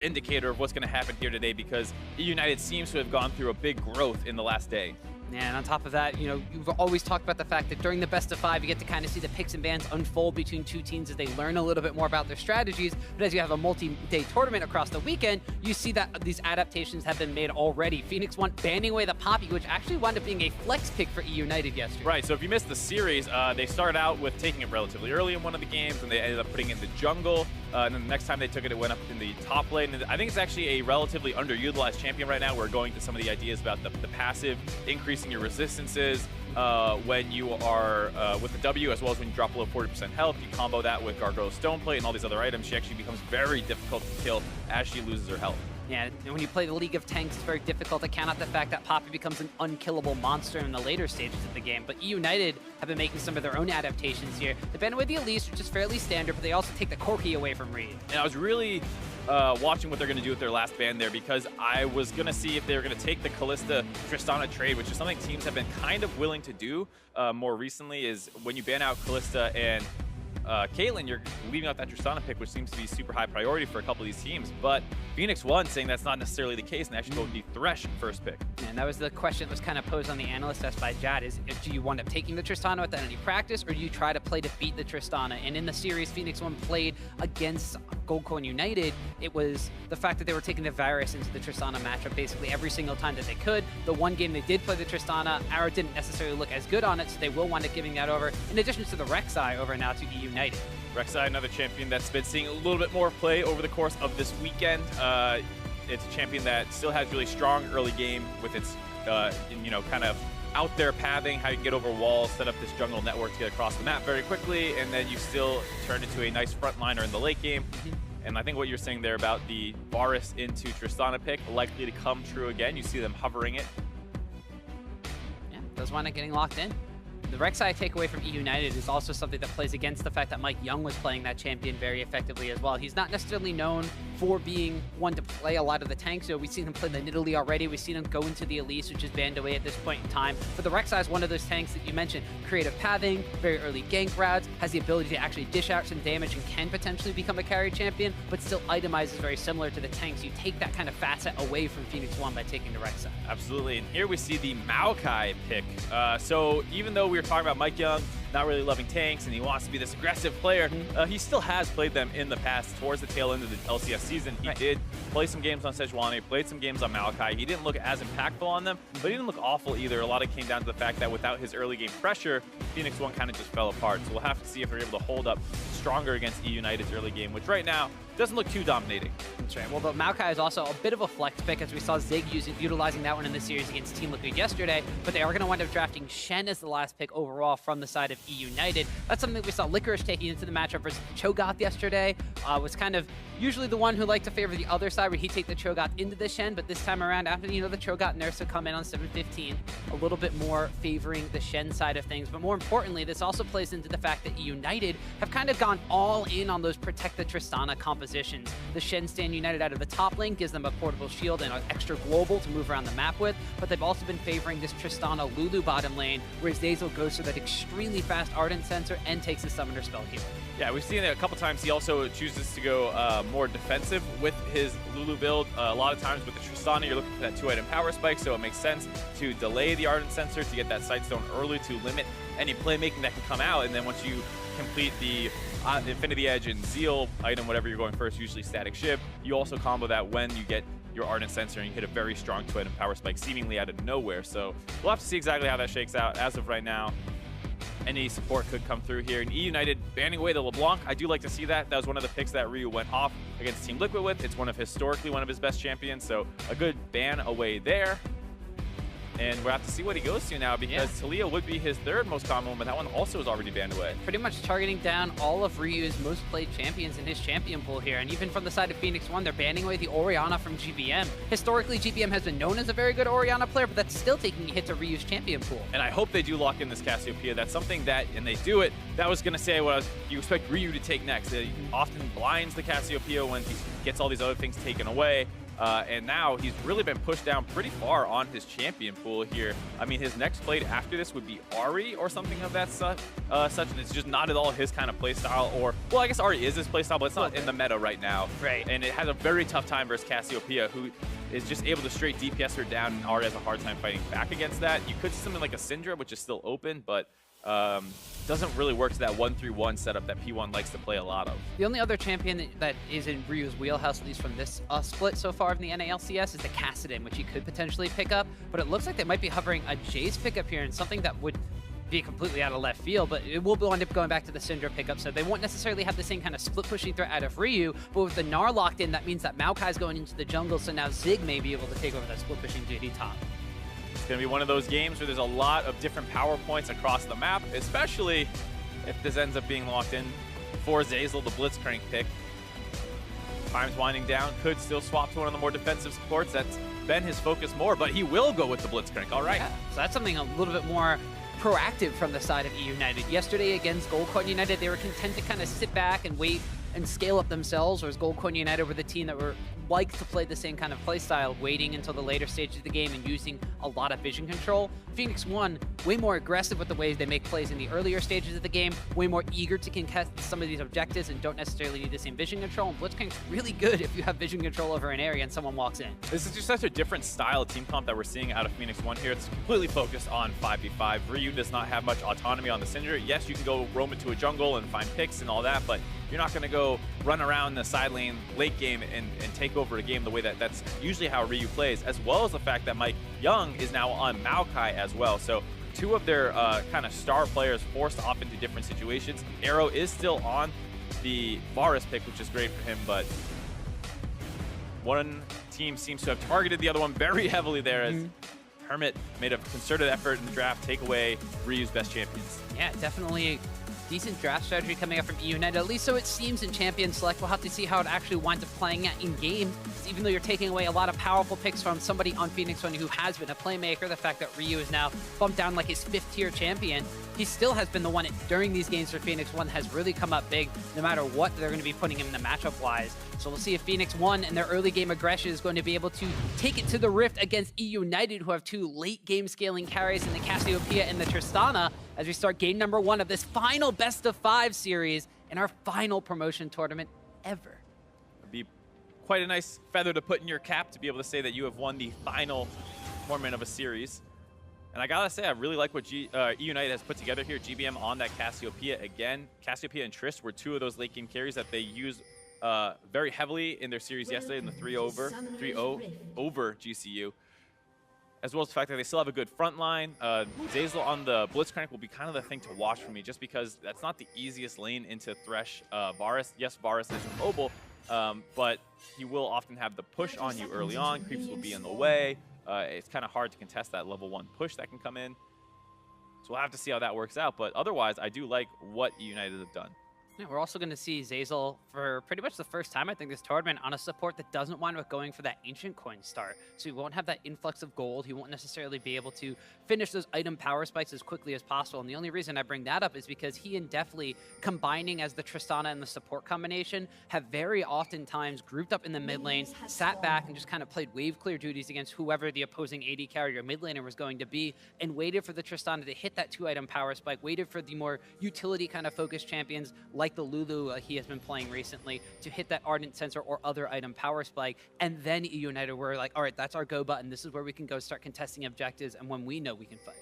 indicator of what's going to happen here today, because eUnited seems to have gone through a big growth in the last day. Yeah, and on top of that, you know, you've always talked about the fact that during the best of 5, you get to kind of see the picks and bans unfold between two teams as they learn a little bit more about their strategies. But as you have a multi-day tournament across the weekend, you see that these adaptations have been made already. Phoenix1 banning away the Poppy, which actually wound up being a flex pick for eUnited yesterday. Right, so if you missed the series, they started out with taking it relatively early in one of the games, and they ended up putting it in the jungle. And then the next time they took it, it went up in the top lane. And I think it's actually a relatively underutilized champion right now. We're going to some of the ideas about the passive, increasing your resistances when you are with the W, as well as when you drop below 40% health. You combo that with Gargoyle Stoneplate and all these other items, she actually becomes very difficult to kill as she loses her health. Yeah, and when you play the League of Tanks, it's very difficult to count out the fact that Poppy becomes an unkillable monster in the later stages of the game. But eUnited have been making some of their own adaptations here. They ban away the Elise, which is fairly standard, but they also take the Corki away from Reed. And I was really watching what they're going to do with their last ban there, because I was going to see if they were going to take the Kalista Tristana trade, which is something teams have been kind of willing to do more recently, is when you ban out Kalista and Caitlyn, you're leaving out that Tristana pick, which seems to be super high priority for a couple of these teams. But Phoenix1 saying that's not necessarily the case, and actually go with the Thresh first pick. And that was the question that was kind of posed on the analyst test by Jad, is do you wind up taking the Tristana without any practice, or do you try to play to beat the Tristana? And in the series Phoenix1 played against Goldco and United, it was the fact that they were taking the Varus into the Tristana matchup basically every single time that they could. The one game they did play the Tristana, Arrow didn't necessarily look as good on it, so they will wind up giving that over, in addition to the Rek'Sai over now to eUnited. Rek'Sai, another champion that's been seeing a little bit more play over the course of this weekend. It's a champion that still has really strong early game with its, you know, kind of out there pathing, how you can get over walls, set up this jungle network to get across the map very quickly, and then you still turn into a nice frontliner in the late game. And I think what you're saying there about the Varus into Tristana pick likely to come true again. You see them hovering it. Yeah, does wind up getting locked in. The Rek'Sai takeaway from eUnited is also something that plays against the fact that Mike Young was playing that champion very effectively as well. He's not necessarily known for being one to play a lot of the tanks. So we've seen him play the Nidalee already. We've seen him go into the Elise, which is banned away at this point in time. But the Rek'Sai is one of those tanks that you mentioned. Creative pathing, very early gank routes, has the ability to actually dish out some damage and can potentially become a carry champion, but still itemizes very similar to the tanks. You take that kind of facet away from Phoenix1 by taking the Rek'Sai. Absolutely, and here we see the Maokai pick. So even though we were talking about Mike Young not really loving tanks and he wants to be this aggressive player, he still has played them in the past. Towards the tail end of the LCS season, he did play some games on Sejuani, played some games on Maokai. He didn't look as impactful on them, but he didn't look awful either. A lot of it came down to the fact that without his early game pressure, Phoenix1 kind of just fell apart. So we'll have to see if they're able to hold up stronger against eUnited's early game, which right now doesn't look too dominating. That's right. Well, but Maokai is also a bit of a flex pick, as we saw Zig utilizing that one in the series against Team Liquid yesterday, but they are going to wind up drafting Shen as the last pick overall from the side of eUnited. That's something that we saw Licorice taking into the matchup versus Cho'Gath yesterday. Was kind of usually the one who liked to favor the other side, where he'd take the Cho'Gath into the Shen, but this time around, after, you know, the Cho'Gath nerfs have come in on 715, a little bit more favoring the Shen side of things. But more importantly, this also plays into the fact that eUnited have kind of gone all in on those protect the Tristana compositions. The Shen stand United out of the top lane, gives them a portable shield and an extra global to move around the map with, but they've also been favoring this Tristana Lulu bottom lane, where Zeyzal goes for that extremely fast Ardent Sensor and takes his Summoner spell here. Yeah, we've seen it a couple times. He also chooses to go more defensive with his Lulu build. A lot of times with the Tristana, you're looking for that 2-item power spike, so it makes sense to delay the Ardent Sensor to get that Sightstone early to limit any playmaking that can come out, and then once you complete the Infinity Edge and Zeal item, whatever you're going first, usually Static Ship, you also combo that when you get your Ardent Sensor and you hit a very strong 2-item power spike seemingly out of nowhere. So we'll have to see exactly how that shakes out. As of right now, any support could come through here. And eUnited banning away the LeBlanc, I do like to see that. That was one of the picks that Ryu went off against Team Liquid with. It's historically one of his best champions, so a good ban away there. And we'll have to see what he goes to now, because Talia would be his third most common one, but that one also is already banned away. Pretty much targeting down all of Ryu's most played champions in his champion pool here. And even from the side of Phoenix1, they're banning away the Orianna from GBM. Historically, GBM has been known as a very good Orianna player, but that's still taking a hit to Ryu's champion pool. And I hope they do lock in this Cassiopeia. That's something that, and they do it, that was going to say what you expect Ryu to take next. He often blinds the Cassiopeia when he gets all these other things taken away. And now he's really been pushed down pretty far on his champion pool here. I mean, his next play after this would be Ari or something of that such, and it's just not at all his kind of playstyle. Or, well, I guess Ari is his playstyle, but it's not in the meta right now. Right. And it has a very tough time versus Cassiopeia, who is just able to straight DPS her down, and Ari has a hard time fighting back against that. You could see something like a Syndra, which is still open, but doesn't really work to that 1-3-1 setup that P1 likes to play a lot of. The only other champion that is in Ryu's wheelhouse, at least from this split so far in the NA LCS, is the Kassadin, which he could potentially pick up. But it looks like they might be hovering a Jace pickup here, and something that would be completely out of left field, but it will wind up going back to the Syndra pickup, so they won't necessarily have the same kind of split-pushing threat out of Ryu, but with the Gnar locked in, that means that Maokai's going into the jungle, so now Zig may be able to take over that split-pushing duty top. It's going to be one of those games where there's a lot of different power points across the map, especially if this ends up being locked in for Zeyzal, the Blitzcrank pick. Time's winding down, could still swap to one of the more defensive supports. That's been his focus more, but he will go with the Blitzcrank. All right. Yeah, so that's something a little bit more proactive from the side of eUnited. Yesterday against Goldcoin United, they were content to kind of sit back and wait and scale up themselves, whereas Goldcoin United were the team that were like to play the same kind of play style, waiting until the later stages of the game and using a lot of vision control. Phoenix1, way more aggressive with the ways they make plays in the earlier stages of the game, way more eager to contest some of these objectives and don't necessarily need the same vision control. And Blitzcrank's really good if you have vision control over an area and someone walks in. This is just such a different style of team comp that we're seeing out of Phoenix1 here. It's completely focused on 5v5. Ryu does not have much autonomy on the Syndra. Yes, you can go roam into a jungle and find picks and all that, but you're not going to go run around the side lane late game and take over a game the way that's usually how Ryu plays, as well as the fact that Mike Young is now on Maokai as well. So two of their kind of star players forced off into different situations. Arrow is still on the Varus pick, which is great for him, but one team seems to have targeted the other one very heavily there as Hermit made a concerted effort in the draft, take away Ryu's best champions. Yeah, definitely decent draft strategy coming up from eUnited, at least so it seems in Champion Select. We'll have to see how it actually winds up playing out in game. Even though you're taking away a lot of powerful picks from somebody on Phoenix1 who has been a playmaker, the fact that Ryu is now bumped down like his 5th tier champion, he still has been the one during these games for Phoenix1 has really come up big no matter what they're going to be putting him in the matchup wise. So we'll see if Phoenix1 and their early game aggression is going to be able to take it to the Rift against eUnited, who have 2 late game scaling carries in the Cassiopeia and the Tristana, as we start game number 1 of this final best of 5 series in our final promotion tournament ever. It'd be quite a nice feather to put in your cap to be able to say that you have won the final tournament of a series. And I gotta say, I really like what eUnited has put together here. GBM on that Cassiopeia again. Cassiopeia and Trist were 2 of those late game carries that they used very heavily in their series yesterday in the 3-0 over GCU. As well as the fact that they still have a good front line. Zeyzal on the Blitzcrank will be kind of the thing to watch for me, just because that's not the easiest lane into Thresh Varus. Yes, Varus is mobile, but he will often have the push on you early on. Creeps will be in the way. It's kind of hard to contest that level 1 push that can come in. So we'll have to see how that works out. But otherwise, I do like what eUnited have done. Yeah, we're also going to see Zeyzal for pretty much the first time, I think, this tournament on a support that doesn't wind up going for that Ancient Coin start. So he won't have that influx of gold. He won't necessarily be able to finish those item power spikes as quickly as possible. And the only reason I bring that up is because he and Deathly, combining as the Tristana and the support combination, have very oftentimes grouped up in the mid lanes, sat back and just kind of played wave clear duties against whoever the opposing AD carrier mid laner was going to be, and waited for the Tristana to hit that 2-item power spike, waited for the more utility kind of focused champions like the Lulu he has been playing recently to hit that Ardent Sensor or other item power spike, and then eUnited were like, all right, that's our go button. This is where we can go start contesting objectives, and when we know we can fight.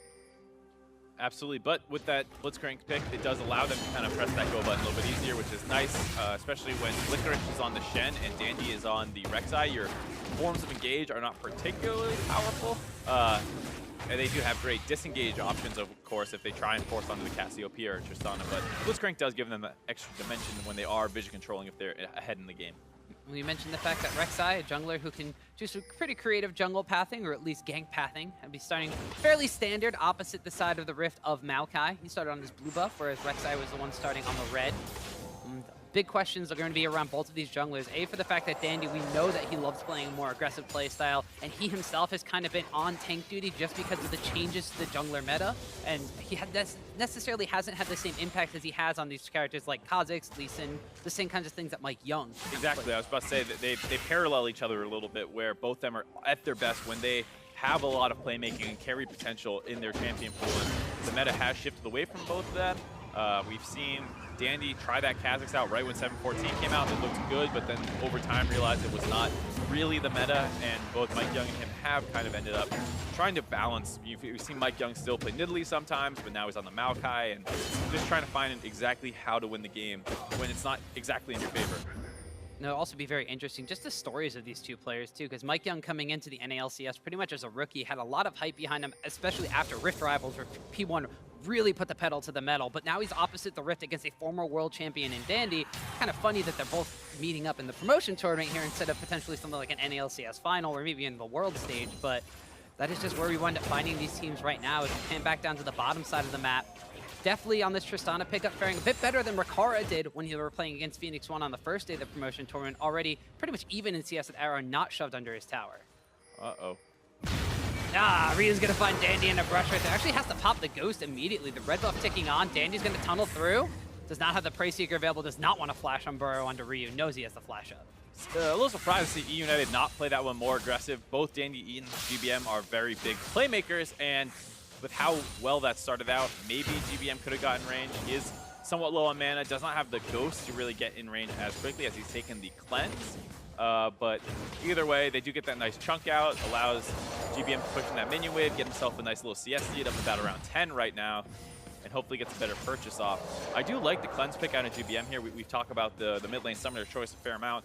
Absolutely, but with that Blitzcrank pick, it does allow them to kind of press that go button a little bit easier, which is nice, especially when Licorice is on the Shen and Dandy is on the Rek'Sai. Your forms of engage are not particularly powerful. And they do have great disengage options, of course, if they try and force onto the Cassiopeia or Tristana. But Blitzcrank does give them that extra dimension when they are vision controlling if they're ahead in the game. We mentioned the fact that Rek'Sai, a jungler who can do some pretty creative jungle pathing, or at least gank pathing, and be starting fairly standard opposite the side of the Rift of Maokai. He started on this blue buff, whereas Rek'Sai was the one starting on the red. big questions are going to be around both of these junglers. A, for the fact that Dandy, we know that he loves playing a more aggressive play style, and he himself has kind of been on tank duty just because of the changes to the jungler meta, and he necessarily hasn't had the same impact as he has on these characters like Kha'Zix, Lee Sin, the same kinds of things that Mike Young. Exactly. I was about to say that they parallel each other a little bit, where both of them are at their best when they have a lot of playmaking and carry potential in their champion pool. And the meta has shifted away from both of them. We've seen Dandy try that Kha'Zix out right when 714 came out. It looked good, but then over time realized it was not really the meta, and both Mike Young and him have kind of ended up trying to balance. We've seen Mike Young still play Nidalee sometimes, but now he's on the Maokai, and just trying to find exactly how to win the game when it's not exactly in your favor. And it'll also be very interesting, just the stories of these two players too, because Mike Young coming into the NA LCS pretty much as a rookie had a lot of hype behind him, especially after Rift Rivals, where P1 really put the pedal to the metal. But now he's opposite the Rift against a former world champion in Dandy. Kind of funny that they're both meeting up in the promotion tournament here instead of potentially something like an NA LCS final or maybe in the world stage. But that is just where we wind up finding these teams right now as we pan back down to the bottom side of the map. Definitely on this Tristana pickup faring a bit better than Rakara did when they were playing against Phoenix1 on the first day of the promotion tournament. Already pretty much even in CS with Arrow, not shoved under his tower. Uh-oh. Ryu's gonna find Dandy in a brush right there. Actually has to pop the Ghost immediately. The red buff ticking on. Dandy's gonna tunnel through. Does not have the Prey Seeker available. Does not want to flash on Burrow onto Ryu. Knows he has the flash up. A little surprised to see eUnited not play that one more aggressive. Both Dandy and GBM are very big playmakers, and with how well that started out, maybe GBM could have gotten range. He is somewhat low on mana, does not have the Ghost to really get in range as quickly as he's taken the cleanse. But either way, they do get that nice chunk out, allows GBM to push in that minion wave, get himself a nice little CS lead up about around 10 right now, and hopefully gets a better purchase off. I do like the cleanse pick out of GBM here. We've talked about the mid lane summoner choice a fair amount.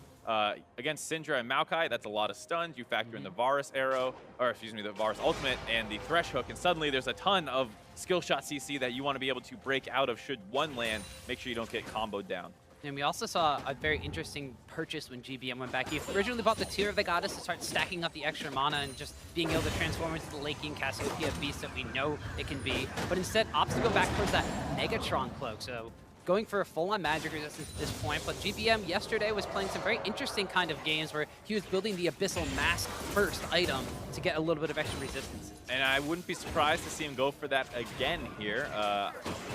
Against Syndra and Maokai, that's a lot of stuns. You factor in the Varus arrow, or excuse me, the Varus ultimate and the Thresh hook, and suddenly there's a ton of skill shot CC that you want to be able to break out of should one land. Make sure you don't get comboed down. And we also saw a very interesting purchase when GBM went back. He originally bought the Tear of the Goddess to start stacking up the extra mana and just being able to transform into the late game Cassiopeia beast that we know it can be. But instead opts to go back towards that Megatron cloak. So going for a full-on magic resistance at this point, but GBM yesterday was playing some very interesting kind of games where he was building the Abyssal Mask first item to get a little bit of extra resistance. And I wouldn't be surprised to see him go for that again here.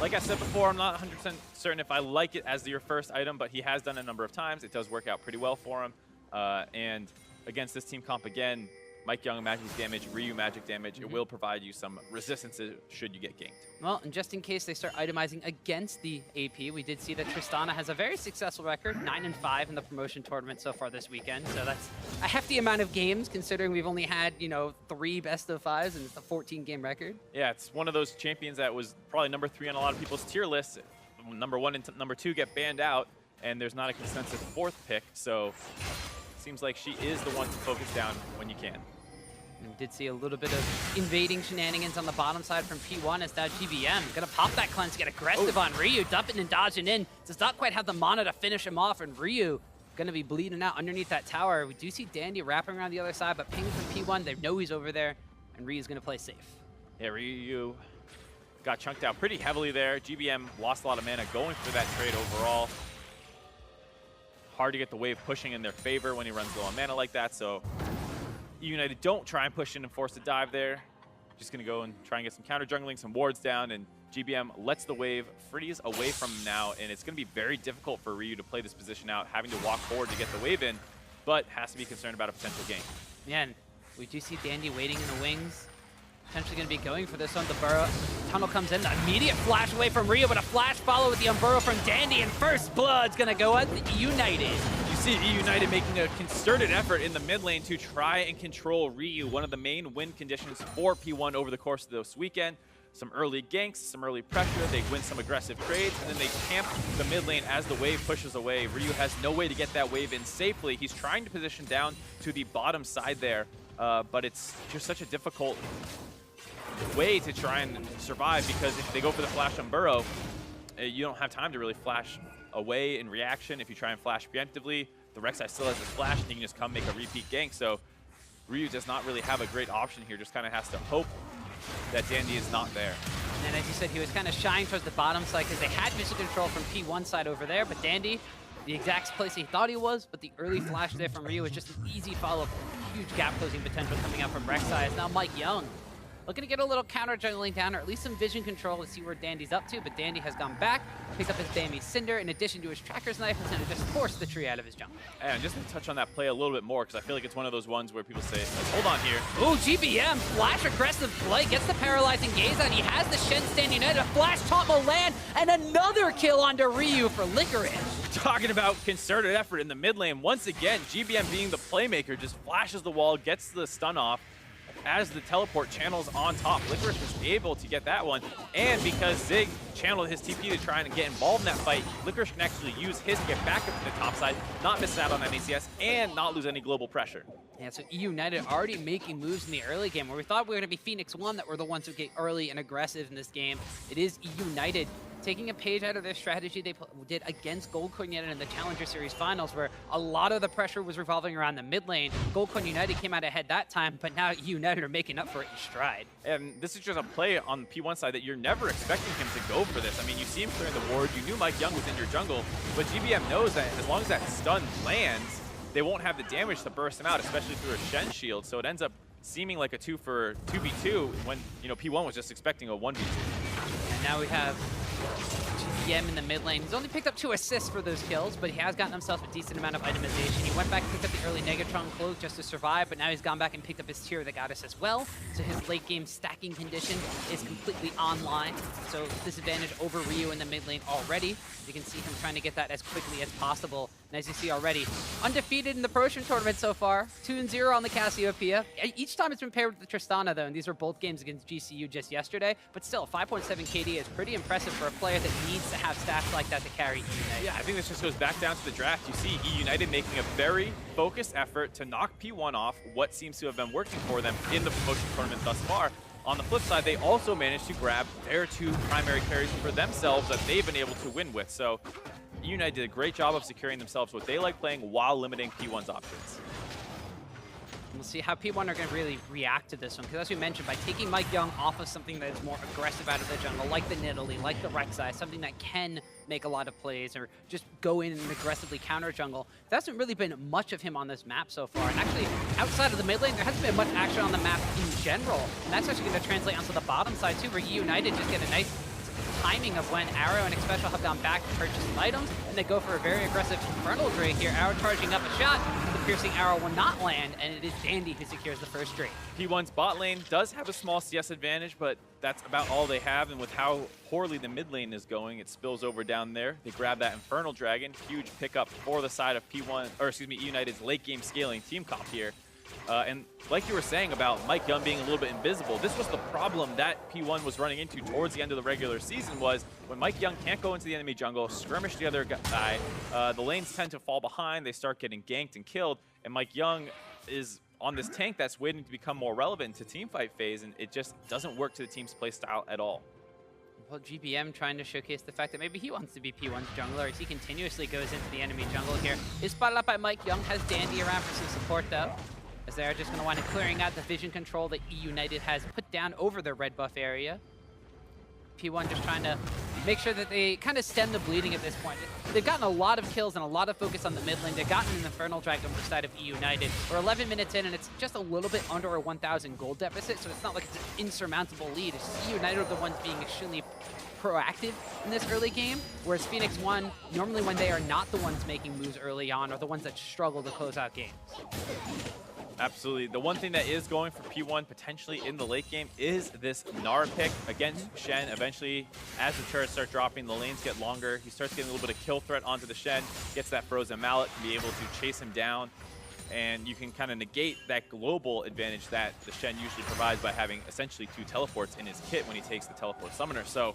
Like I said before, I'm not 100% certain if I like it as your first item, but he has done it a number of times. It does work out pretty well for him. And against this team comp again, Mike Young magic damage, Ryu magic damage, it will provide you some resistance should you get ganked. Well, and just in case they start itemizing against the AP, we did see that Tristana has a very successful record, 9-5 in the promotion tournament so far this weekend. So that's a hefty amount of games considering we've only had, 3 best of 5s and it's a 14-game record. Yeah, it's one of those champions that was probably number 3 on a lot of people's tier lists. Number 1 and number 2 get banned out, and there's not a consensus 4th pick. So seems like she is the one to focus down when you can. And did see a little bit of invading shenanigans on the bottom side from P1 as now GBM gonna pop that cleanse, get aggressive on Ryu, dumping and dodging in. Does not quite have the mana to finish him off, and Ryu gonna be bleeding out underneath that tower. We do see Dandy wrapping around the other side, but ping from P1, they know he's over there, and Ryu's gonna play safe. Yeah, Ryu got chunked out pretty heavily there. GBM lost a lot of mana going for that trade overall. Hard to get the wave pushing in their favor when he runs low on mana like that, so eUnited don't try and push in and force a dive there. Just gonna go and try and get some counter jungling, some wards down, and GBM lets the wave freeze away from him now, and it's gonna be very difficult for Ryu to play this position out, having to walk forward to get the wave in, but has to be concerned about a potential gank. Yeah, and we do see Dandy waiting in the wings. Potentially gonna be going for this one. The Burrow tunnel comes in, the immediate flash away from Ryu, but a flash follow with the Unburrow from Dandy, and first blood's gonna go at eUnited. You see eUnited making a concerted effort in the mid lane to try and control Ryu, one of the main win conditions for P1 over the course of this weekend. Some early ganks, some early pressure, they win some aggressive trades, and then they camp the mid lane as the wave pushes away. Ryu has no way to get that wave in safely. He's trying to position down to the bottom side there, but it's just such a difficult way to try and survive, because if they go for the flash on Burrow, you don't have time to really flash away in reaction. If you try and flash preemptively, the Rek'Sai still has his flash, and he can just come make a repeat gank. So Ryu does not really have a great option here, just kind of has to hope that Dandy is not there. And as you said, he was kind of shying towards the bottom side because they had vision control from P1 side over there, but Dandy the exact place he thought he was, but the early flash there from Ryu was just an easy follow-up. Huge gap closing potential coming out from Rek'Sai. Now Mike Young looking to get a little counter jungling down, or at least some vision control to see where Dandy's up to, but Dandy has gone back, picked up his Bambi Cinder in addition to his Tracker's Knife, and Cinder just forced the tree out of his jungle. And just to touch on that play a little bit more, because I feel like it's one of those ones where people say, hold on here. Ooh, GBM, flash aggressive play, gets the paralyzing gaze on. He has the Shen standing united, a flash taunt will land, and another kill onto Ryu for Licorice. Talking about concerted effort in the mid lane, once again, GBM being the playmaker just flashes the wall, gets the stun off, as the teleport channels on top. Licorice was able to get that one, and because Zig channeled his TP to try and get involved in that fight, Licorice can actually use his to get back up to the top side, not miss out on that ACS, and not lose any global pressure. Yeah, so eUnited already making moves in the early game, where we thought we were going to be Phoenix1 that were the ones who get early and aggressive in this game. It is eUnited taking a page out of their strategy they did against Goldcorn United in the Challenger Series Finals, where a lot of the pressure was revolving around the mid lane. Goldcorn United came out ahead that time, but now eUnited are making up for it in stride. And this is just a play on the P1 side that you're never expecting him to go for this. I mean, you see him clearing the ward, you knew Mike Young was in your jungle, but GBM knows that as long as that stun lands, they won't have the damage to burst him out, especially through a Shen shield, so it ends up seeming like a 2v2 when, you know, P1 was just expecting a 1v2. And now we have GBM in the mid lane. He's only picked up 2 assists for those kills, but he has gotten himself a decent amount of itemization. He went back and picked up the early Negatron cloak just to survive, but now he's gone back and picked up his Tear of the Goddess as well. So his late game stacking condition is completely online. So disadvantage over Ryu in the mid lane already. You can see him trying to get that as quickly as possible. And as you see already, undefeated in the Protion tournament so far, 2-0 on the Cassiopeia. Each time it's been paired with the Tristana though, and these were both games against GCU just yesterday, but still 5.7 KD is pretty impressive for a player that needs to have stats like that to carry eUnited. Yeah, I think this just goes back down to the draft. You see eUnited making a very focused effort to knock P1 off what seems to have been working for them in the promotion tournament thus far. On the flip side, they also managed to grab their 2 primary carries for themselves that they've been able to win with. So eUnited did a great job of securing themselves what they like playing while limiting P1's options. We'll see how P1 are going to really react to this one, because as we mentioned, by taking Mike Young off of something that is more aggressive out of the jungle, like the Nidalee, like the Rek'Sai, something that can make a lot of plays or just go in and aggressively counter jungle, there hasn't really been much of him on this map so far. And actually, outside of the mid lane, there hasn't been much action on the map in general. And that's actually going to translate onto the bottom side too, where eUnited just get a nice timing of when Arrow and Xpecial have gone back to purchase some items, and they go for a very aggressive Infernal Drake here. Arrow charging up a shot, the piercing arrow will not land, and it is Dandy who secures the first Drake. P1's bot lane does have a small CS advantage, but that's about all they have, and with how poorly the mid lane is going, it spills over down there. They grab that Infernal Dragon, huge pickup for the side of P1, or excuse me, eUnited's late game scaling team comp here. And like you were saying about Mike Young being a little bit invisible, this was the problem that P1 was running into towards the end of the regular season, was when Mike Young can't go into the enemy jungle, skirmish the other guy, the lanes tend to fall behind, they start getting ganked and killed, and Mike Young is on this tank that's waiting to become more relevant to teamfight phase, and it just doesn't work to the team's play style at all. Well, GBM trying to showcase the fact that maybe he wants to be P1's jungler as he continuously goes into the enemy jungle here. Is spotted up by Mike Young, has Dandy around for some support though, as they're just going to wind up clearing out the vision control that eUnited has put down over their red buff area. P1 just trying to make sure that they kind of stem the bleeding at this point. They've gotten a lot of kills and a lot of focus on the mid lane. They've gotten an Infernal Dragon on the side of eUnited. We're 11 minutes in, and it's just a little bit under a 1,000 gold deficit, so it's not like it's an insurmountable lead. It's just eUnited are the ones being extremely proactive in this early game, whereas Phoenix1, normally when they are not the ones making moves early on, are the ones that struggle to close out games. Absolutely. The one thing that is going for P1 potentially in the late game is this Gnar pick against Shen. Eventually, as the turrets start dropping, the lanes get longer. He starts getting a little bit of kill threat onto the Shen, gets that frozen mallet, can be able to chase him down, and you can kind of negate that global advantage that the Shen usually provides by having essentially 2 teleports in his kit when he takes the teleport summoner. So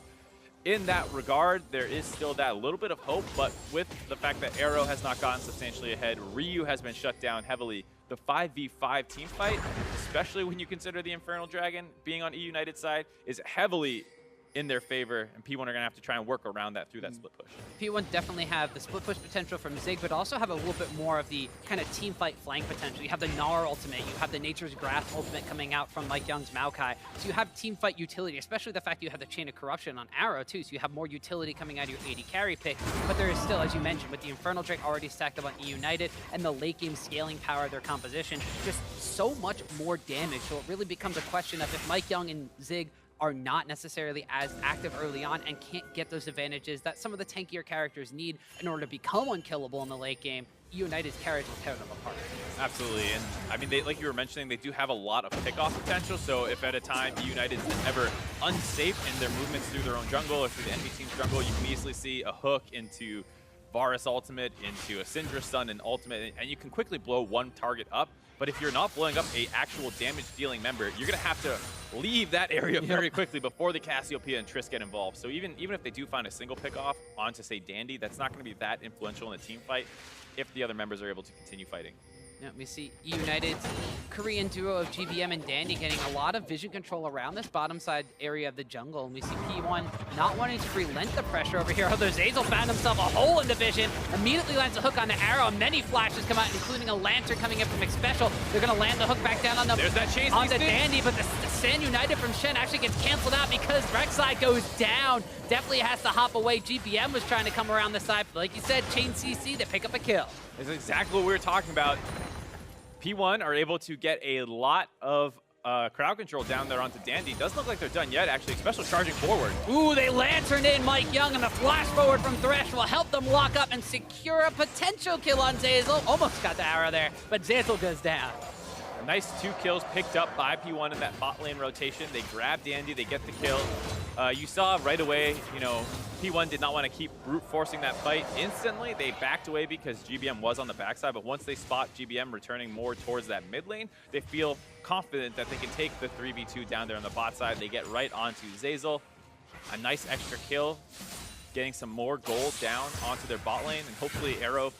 in that regard, there is still that little bit of hope, but with the fact that Arrow has not gotten substantially ahead, Ryu has been shut down heavily. The 5v5 team fight, especially when you consider the Infernal Dragon being on eUnited's side, is heavily in their favor, and P1 are going to have to try and work around that through that split push. P1 definitely have the split push potential from Zig, but also have a little bit more of the kind of team fight flank potential. You have the Gnar ultimate, you have the Nature's Grasp ultimate coming out from Mike Young's Maokai. So you have team fight utility, especially the fact you have the Chain of Corruption on Arrow too, so you have more utility coming out of your AD carry pick. But there is still, as you mentioned, with the Infernal Drake already stacked up on eUnited and the late game scaling power of their composition, just so much more damage. So it really becomes a question of if Mike Young and Zig are not necessarily as active early on and can't get those advantages that some of the tankier characters need in order to become unkillable in the late game, eUnited's carries will tear them apart. Absolutely, and I mean, they, like you were mentioning, they do have a lot of pickoff potential, so if at a time eUnited is ever unsafe in their movements through their own jungle or through the enemy team's jungle, you can easily see a hook into Varus ultimate, into a Syndra stun and ultimate, and you can quickly blow one target up. But if you're not blowing up a actual damage-dealing member, you're going to have to leave that area very quickly before the Cassiopeia and Triss get involved. So even if they do find a single pick-off onto, say, Dandy, that's not going to be that influential in a team fight if the other members are able to continue fighting. Yeah, we see eUnited's Korean duo of GBM and Dandy getting a lot of vision control around this bottom side area of the jungle. And we see P1 not wanting to relent the pressure over here. Although Zeyzal found himself a hole in the vision, immediately lands a hook on the Arrow. Many flashes come out, including a Lantern coming in from McSpecial. They're going to land the hook back down on the, There's that chase on the Dandy, but the San United from Shen actually gets canceled out because Rek'Sai goes down. Definitely has to hop away. GBM was trying to come around the side, but like you said, chain CC to pick up a kill. That's exactly what we were talking about. P1 are able to get a lot of crowd control down there onto Dandy. Doesn't look like they're done yet, actually. Special charging forward. Ooh, they lanterned in Mike Young, and the flash forward from Thresh will help them lock up and secure a potential kill on Zeyzal. Almost got the arrow there, but Zeyzal goes down. A nice 2 kills picked up by P1 in that bot lane rotation. They grab Dandy, they get the kill. You saw right away, you know, P1 did not want to keep brute forcing that fight instantly. They backed away because GBM was on the backside, but once they spot GBM returning more towards that mid lane, they feel confident that they can take the 3v2 down there on the bot side. They get right onto Zeyzal. A nice extra kill, getting some more gold down onto their bot lane, and hopefully Arrow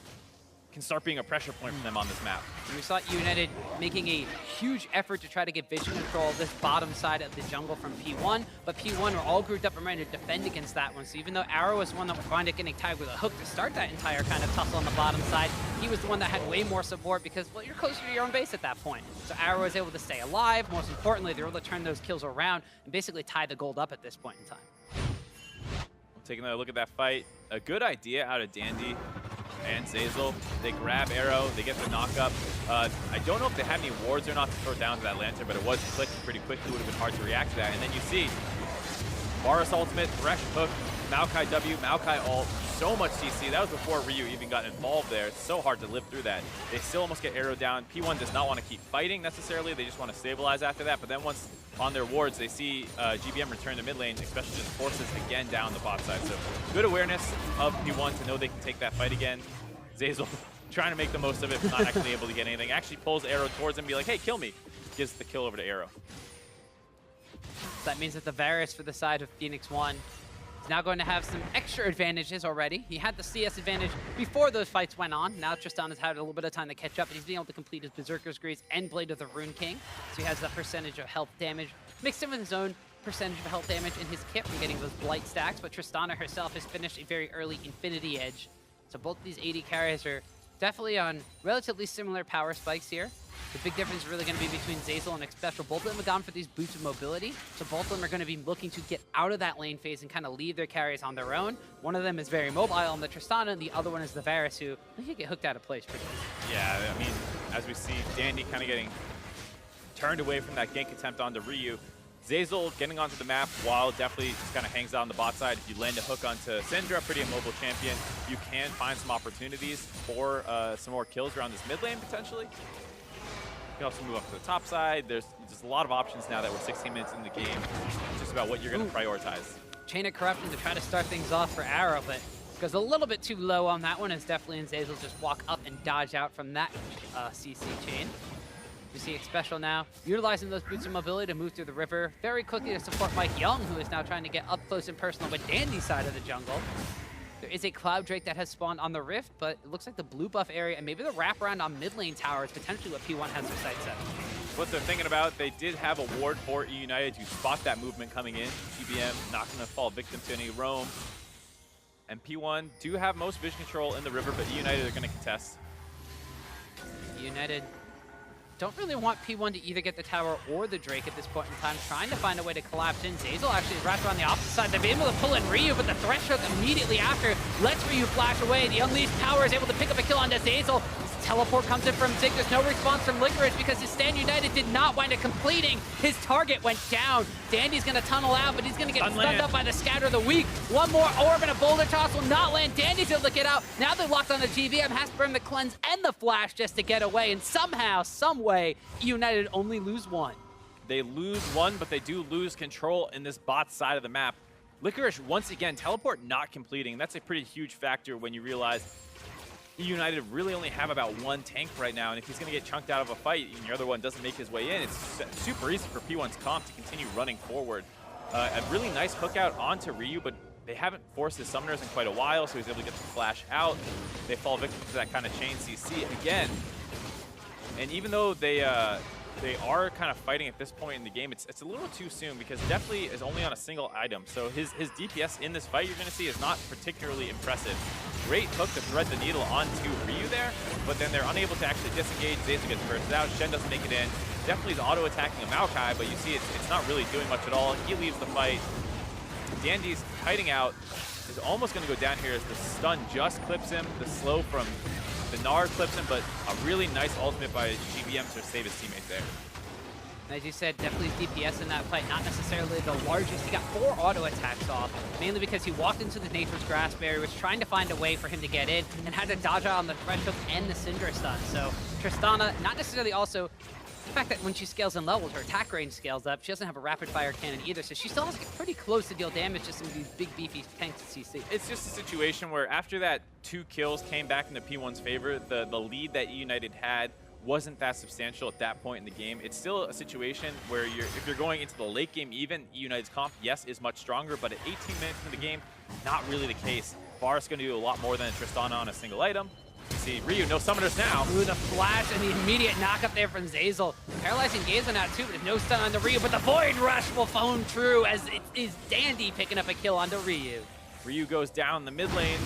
can start being a pressure point for them on this map. We saw eUnited making a huge effort to try to get vision control of this bottom side of the jungle from P1, but P1 were all grouped up and ready to defend against that one. So even though Arrow was one that wound up getting tagged with a hook to start that entire kind of tussle on the bottom side, he was the one that had way more support because, well, you're closer to your own base at that point. So Arrow was able to stay alive. Most importantly, they were able to turn those kills around and basically tie the gold up at this point in time. Taking another look at that fight. A good idea out of Dandy and Zeyzal. They grab Arrow, they get the knockup. I don't know if they had any wards or not to throw down to that Lantern, but it was clicked pretty quickly. Would have been hard to react to that. And then you see Varus ultimate, Thresh hook, Maokai W, Maokai ult, so much CC. That was before Ryu even got involved there. It's so hard to live through that. They still almost get Arrow down. P1 does not want to keep fighting necessarily. They just want to stabilize after that. But then once on their wards, they see GBM return to mid lane, especially just forces again down the bot side. So good awareness of P1 to know they can take that fight again. Zeyzal trying to make the most of it, but not actually able to get anything. Actually pulls Arrow towards him and be like, hey, kill me. Gives the kill over to Arrow. That means that the Varus for the side of Phoenix1 is now going to have some extra advantages already. He had the CS advantage before those fights went on. Now Tristan has had a little bit of time to catch up, and he's been able to complete his Berserker's Grease and Blade of the Rune King. So he has that percentage of health damage mixed in with his own percentage of health damage in his kit from getting those Blight stacks. But Tristana herself has finished a very early Infinity Edge. So both of these AD carries are definitely on relatively similar power spikes here. The big difference is really going to be between Zeyzal and Xpecial. Both of them have gone for these boots of mobility, so both of them are going to be looking to get out of that lane phase and kind of leave their carries on their own. One of them is very mobile on the Tristana, and the other one is the Varus, who I think get hooked out of place pretty easily. Yeah, I mean, as we see Dandy kind of getting turned away from that gank attempt onto Ryu. Zeyzal getting onto the map while definitely just kind of hangs out on the bot side. If you land a hook onto Syndra, pretty immobile champion, you can find some opportunities for some more kills around this mid lane potentially. You can also move up to the top side. There's just a lot of options now that we're 16 minutes in the game. It's just about what you're going to prioritize. Chain of Corruption to try to start things off for Arrow, but goes a little bit too low on that one as definitely and Zeyzal just walk up and dodge out from that CC chain. We see Xpecial now utilizing those boots of mobility to move through the river very quickly to support Mike Young, who is now trying to get up close and personal with Dandy's side of the jungle. There is a Cloud Drake that has spawned on the Rift, but it looks like the blue buff area and maybe the wraparound on mid lane tower is potentially what P1 has their sights set. what they're thinking about. They did have a ward for eUnited to spot that movement coming in. GBM not going to fall victim to any roam. And P1 do have most vision control in the river, but eUnited are going to contest. eUnited don't really want P1 to either get the tower or the Drake at this point in time, trying to find a way to collapse in. Zazel actually is wrapped around the opposite side. They've been able to pull in Ryu, but the threshold immediately after lets Ryu flash away. The Unleashed Power is able to pick up a kill onto Zazel. Teleport comes in from Zig. There's no response from Licorice because his Stand United did not wind up completing. His target went down. Dandy's going to tunnel out, but he's going to get stunned up by the Scatter of the Weak. One more orb and a boulder toss will not land. Dandy's able to get out. Now they're locked on the GVM. Has to burn the cleanse and the flash just to get away. And somehow, some way, United only lose one. They lose one, but they do lose control in this bot side of the map. Licorice, once again, teleport not completing. That's a pretty huge factor when you realize eUnited really only have about one tank right now, and if he's going to get chunked out of a fight and your other one doesn't make his way in, it's super easy for P1's comp to continue running forward. A really nice hook out onto Ryu, but they haven't forced his summoners in quite a while, so he's able to get the flash out. They fall victim to that kind of chain CC again. And even though they are kind of fighting at this point in the game, it's a little too soon because Deathly is only on a single item. So his DPS in this fight you're going to see is not particularly impressive. Great hook to thread the needle onto Ryu there, but then they're unable to actually disengage. Zazel gets bursted out. Shen doesn't make it in. Definitely auto-attacking a Maokai, but you see it's not really doing much at all. He leaves the fight. Dandy's kiting out is almost going to go down here as the stun just clips him. The slow from the Nard clips him, but a really nice ultimate by GBM to save his teammate there. As you said, definitely DPS in that fight, not necessarily the largest. He got 4 auto attacks off, mainly because he walked into the Nature's Grass barrier, was trying to find a way for him to get in, and had to dodge out on the threat hook and the Syndra stun. So Tristana, not necessarily also the fact that when she scales in levels, her attack range scales up. She doesn't have a rapid fire cannon either, so she still has to get pretty close to deal damage to some of these big beefy tanks at CC. It's just a situation where after that 2 kills came back into P1's favor, the lead that eUnited had wasn't that substantial at that point in the game. It's still a situation where if you're going into the late game even, eUnited's comp, yes, is much stronger, but at 18 minutes into the game, not really the case. Varus going to do a lot more than Tristana on a single item. You see Ryu, no summoners now. Ooh, the flash and the immediate knock up there from Zazel. Paralyzing Gaze went out too, but no stun on the Ryu, but the Void Rush will phone true as it is Dandy picking up a kill onto Ryu. Ryu goes down the mid lane.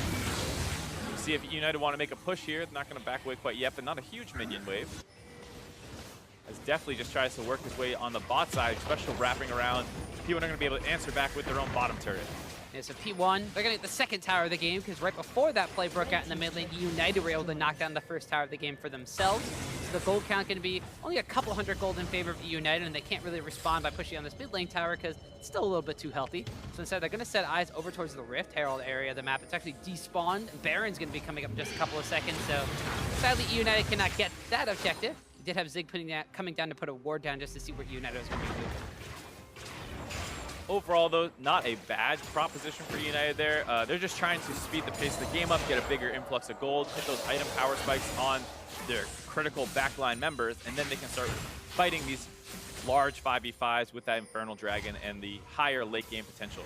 See if United want to make a push here. Not going to back away quite yet, but not a huge minion wave. As Deathly just tries to work his way on the bot side, especially wrapping around. P1 are going to be able to answer back with their own bottom turret. Yeah, so P1, they're going to get the second tower of the game because right before that play broke out in the mid lane, United were able to knock down the first tower of the game for themselves. So the gold count going to be only a couple hundred gold in favor of United, and they can't really respond by pushing on this mid lane tower because it's still a little bit too healthy. So instead, they're going to set eyes over towards the Rift Herald area of the map. It's actually despawned. Baron's going to be coming up in just a couple of seconds, so sadly, United cannot get that objective. We did have Zig coming down to put a ward down just to see what United was going to be doing. Overall, though, not a bad proposition for United there. They're just trying to speed the pace of the game up, get a bigger influx of gold, hit those item power spikes on their critical backline members, and then they can start fighting these large 5v5s with that Infernal Dragon and the higher late game potential.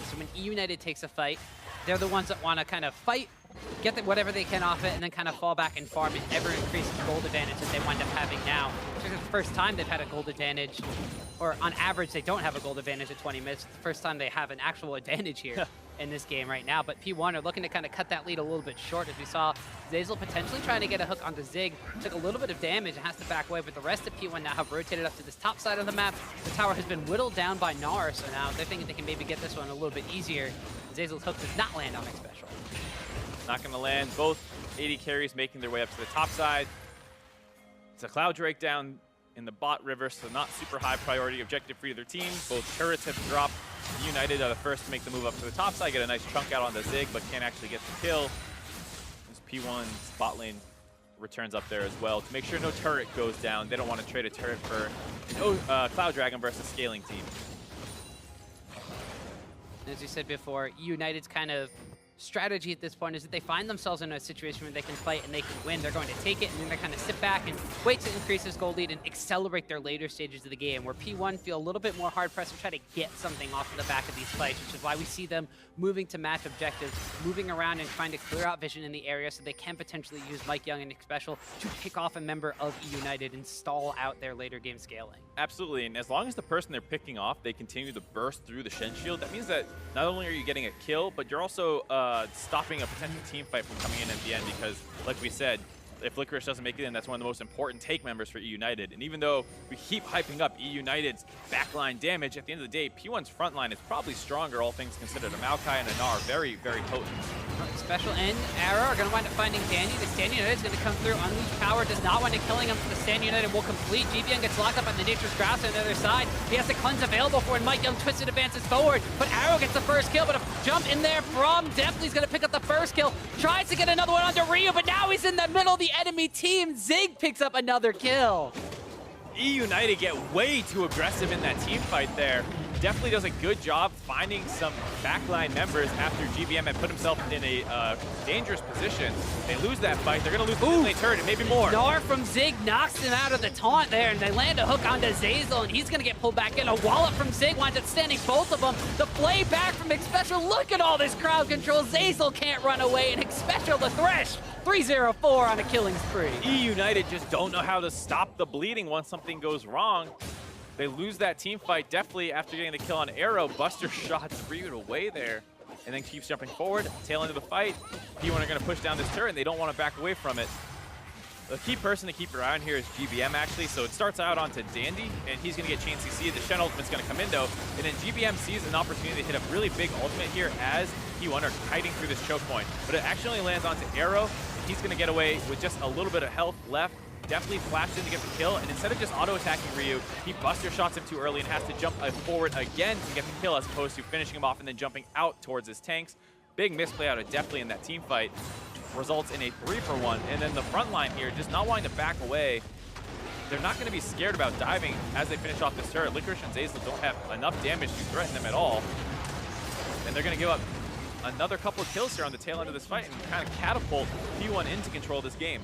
So when eUnited takes a fight, they're the ones that want to kind of fight, get whatever they can off it, and then kind of fall back and farm an ever-increasing gold advantage that they wind up having now. This is the first time they've had a gold advantage, or on average, they don't have a gold advantage at 20 minutes. It's the first time they have an actual advantage here in this game right now. But P1 are looking to kind of cut that lead a little bit short, as we saw Zazel potentially trying to get a hook onto Zig. Took a little bit of damage and has to back away, but the rest of P1 now have rotated up to this top side of the map. The tower has been whittled down by Gnar, so now they're thinking they can maybe get this one a little bit easier. Zazel's hook does not land on X Special. Not going to land. Both AD carries making their way up to the top side. It's a Cloud Drake down in the bot river, so not super high priority objective for either team. Both turrets have dropped. United are the first to make the move up to the top side, get a nice chunk out on the Zig, but can't actually get the kill. As P1's bot lane returns up there as well to make sure no turret goes down. They don't want to trade a turret for Cloud Dragon versus scaling team. As you said before, United's kind of strategy at this point is that they find themselves in a situation where they can fight and they can win. They're going to take it and then they kind of sit back and wait to increase this goal lead and accelerate their later stages of the game, where P1 feel a little bit more hard-pressed to try to get something off of the back of these fights, which is why we see them moving to match objectives, moving around and trying to clear out vision in the area so they can potentially use Mike Young and Nick Special to pick off a member of eUnited and stall out their later game scaling. Absolutely, and as long as the person they're picking off, they continue to burst through the Shen shield, that means that not only are you getting a kill, but you're also stopping a potential team fight from coming in at the end, because, like we said, if Licorice doesn't make it in, that's one of the most important take members for eUnited. And even though we keep hyping up eUnited's backline damage, at the end of the day, P1's front line is probably stronger, all things considered. A Maokai and a Gnar, very, very potent. Special and Arrow are going to wind up finding Dandy. The Stand United is going to come through. Unleash Power does not wind up killing him, so the Stand United will complete. GBN gets locked up on the Nature's Grasp on the other side. He has the cleanse available for when Mike Young twisted advances forward, but Arrow gets the first kill, but a jump in there from Definitely's going to pick up the first kill. Tries to get another one onto Ryu, but now he's in the middle of the enemy team. Zig picks up another kill. eUnited get way too aggressive in that team fight there. Definitely does a good job finding some backline members after GBM had put himself in a dangerous position. They lose that fight, they're going to lose the mid lane turret and maybe more. Gnar from Zig knocks him out of the taunt there, and they land a hook onto Zeyzal, and he's going to get pulled back in. A wallop from Zig winds up standing both of them. The play back from Xpecial. Look at all this crowd control. Zeyzal can't run away, and Xpecial the Thresh. 3-0-4 on a killing spree. eUnited just don't know how to stop the bleeding once something goes wrong. They lose that team fight definitely after getting the kill on Arrow. Buster shots Ryu away there and then keeps jumping forward. Tail end of the fight. P1 are going to push down this turret and they don't want to back away from it. The key person to keep your eye on here is GBM actually. So it starts out onto Dandy and he's going to get chain CC. The Shen ultimate's going to come in though. And then GBM sees an opportunity to hit a really big ultimate here as P1 are kiting through this choke point. But it actually lands onto Arrow. He's going to get away with just a little bit of health left. Definitely flashed in to get the kill, and instead of just auto-attacking Ryu, he buster shots him too early and has to jump forward again to get the kill as opposed to finishing him off and then jumping out towards his tanks. Big misplay out of Definitely in that team fight results in a 3-for-1, and then the front line here just not wanting to back away. They're not going to be scared about diving as they finish off this turret. Licorice and Zeyzal don't have enough damage to threaten them at all, and they're going to give up another couple of kills here on the tail end of this fight and kind of catapult P1 into control of this game.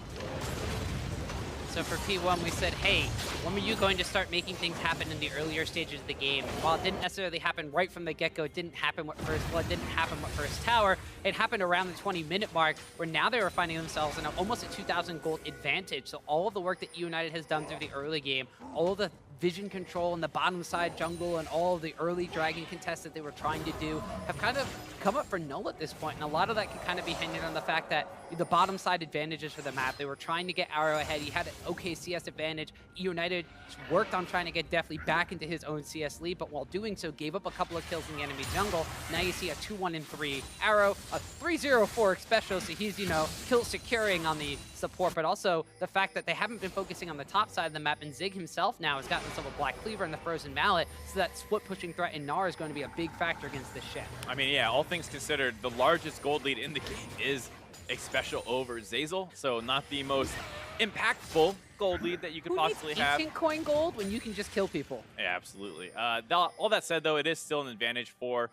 So for P1, we said, hey, when were you going to start making things happen in the earlier stages of the game? While it didn't necessarily happen right from the get-go, it didn't happen with First Blood, didn't happen with First Tower, it happened around the 20-minute mark, where now they were finding themselves in almost a 2,000 gold advantage. So all of the work that eUnited has done through the early game, all of the vision control in the bottom side jungle and all of the early dragon contests that they were trying to do have kind of come up for null at this point, and a lot of that can kind of be hinged on the fact that the bottom side advantages for the map, they were trying to get Arrow ahead. He had an okay CS advantage. eUnited worked on trying to get Definitely back into his own CS lead, but while doing so gave up a couple of kills in the enemy jungle. Now you see a 2-1-3 Arrow, a 3-0-4 Xpecial, so he's, you know, kill securing on the support, but also the fact that they haven't been focusing on the top side of the map, and Zig himself now has gotten himself a Black Cleaver and the Frozen Mallet, so that split pushing threat in Gnar is going to be a big factor against this Shen. I mean, yeah, all things considered, the largest gold lead in the game is Xpecial over Zeyzal, so not the most impactful gold lead that you could possibly have. You can coin gold when you can just kill people. Yeah, absolutely. All that said, though, it is still an advantage for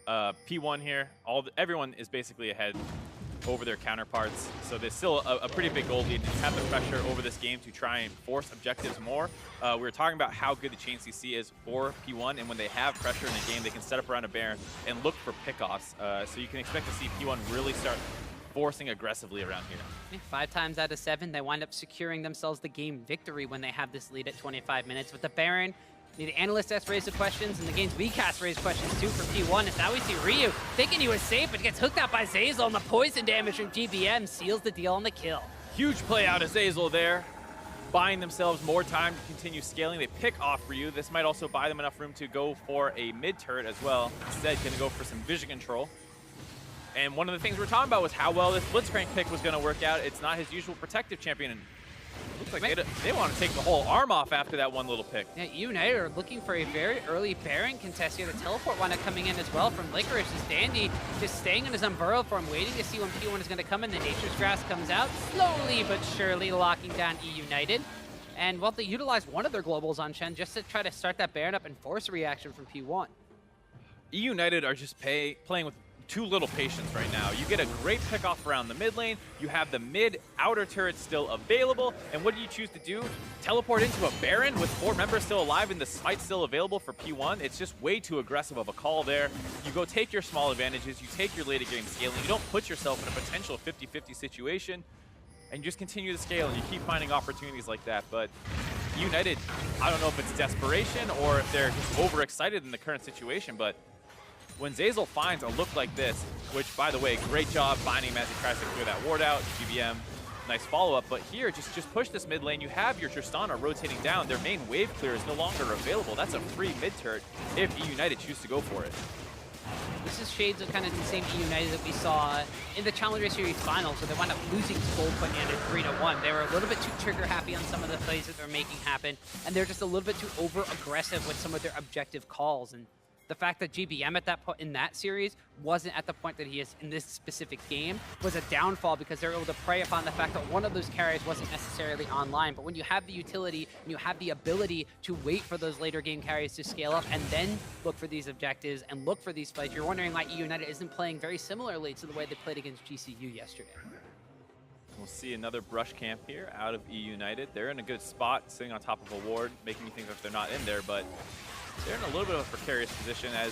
P1 here. Everyone is basically ahead over their counterparts, so there's still a pretty big gold lead. Just have the pressure over this game to try and force objectives more. We were talking about how good the chain CC is for P1, and when they have pressure in the game, they can set up around a Baron and look for pickoffs. So you can expect to see P1 really start forcing aggressively around here. 5 times out of 7, they wind up securing themselves the game victory when they have this lead at 25 minutes. With the Baron, the analyst has raised the questions, and the game's WeCast raised questions too for P1. And now we see Ryu thinking he was safe, but gets hooked out by Zeyzal, and the poison damage from GBM seals the deal on the kill. Huge play out of Zeyzal there, buying themselves more time to continue scaling. They pick off Ryu. This might also buy them enough room to go for a mid turret as well. Instead, going to go for some vision control. And one of the things we were talking about was how well this Blitzcrank pick was going to work out. It's not his usual protective champion, and looks like they want to take the whole arm off after that one little pick. Yeah, eUnited are looking for a very early Baron contest here. The teleport wound up coming in as well from Licorice. As Dandy just staying in his umbrella for him, waiting to see when P1 is going to come in. The Nature's Grass comes out, slowly but surely locking down eUnited. And well, they utilized one of their globals on Shen just to try to start that Baron up and force a reaction from P1. eUnited are just playing with too little patience right now. You get a great pickoff around the mid lane, you have the mid outer turret still available, and what do you choose to do? Teleport into a Baron with 4 members still alive and the smite still available for P1? It's just way too aggressive of a call there. You go take your small advantages, you take your later game scaling, you don't put yourself in a potential 50-50 situation, and you just continue to scale and you keep finding opportunities like that. But eUnited, I don't know if it's desperation or if they're just overexcited in the current situation, but when Zeyzal finds a look like this, which, by the way, great job finding him as he tries to clear that ward out, GBM, nice follow-up, but here, just push this mid lane. You have your Tristana rotating down. Their main wave clear is no longer available. That's a free mid-turret if eUnited choose to go for it. This is shades of kind of the same eUnited that we saw in the Challenger Series finals, where they wound up losing to Gold when they ended 3-1. They were a little bit too trigger-happy on some of the plays that they're making happen, and they're just a little bit too over-aggressive with some of their objective calls. And the fact that GBM at that point in that series wasn't at the point that he is in this specific game was a downfall, because they're able to prey upon the fact that one of those carries wasn't necessarily online. But when you have the utility and you have the ability to wait for those later game carries to scale up and then look for these objectives and look for these fights, you're wondering why eUnited isn't playing very similarly to the way they played against GCU yesterday. We'll see another brush camp here out of eUnited. They're in a good spot, sitting on top of a ward, making me think that they're not in there, but they're in a little bit of a precarious position as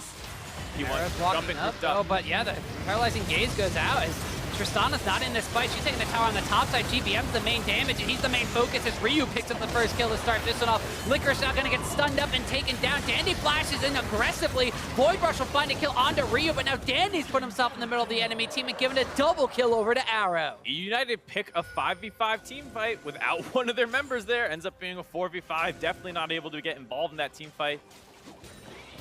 P1 jumping up. Oh, but yeah, the paralyzing gaze goes out as Tristana's not in this fight. She's taking the tower on the top side. GBM's the main damage, and he's the main focus as Ryu picks up the first kill to start this one off. Licorice now going to get stunned up and taken down. Dandy flashes in aggressively. Void Rush will find a kill onto Ryu, but now Dandy's put himself in the middle of the enemy team and given a double kill over to Arrow. eUnited pick a 5v5 team fight without one of their members there. Ends up being a 4v5. Definitely not able to get involved in that team fight.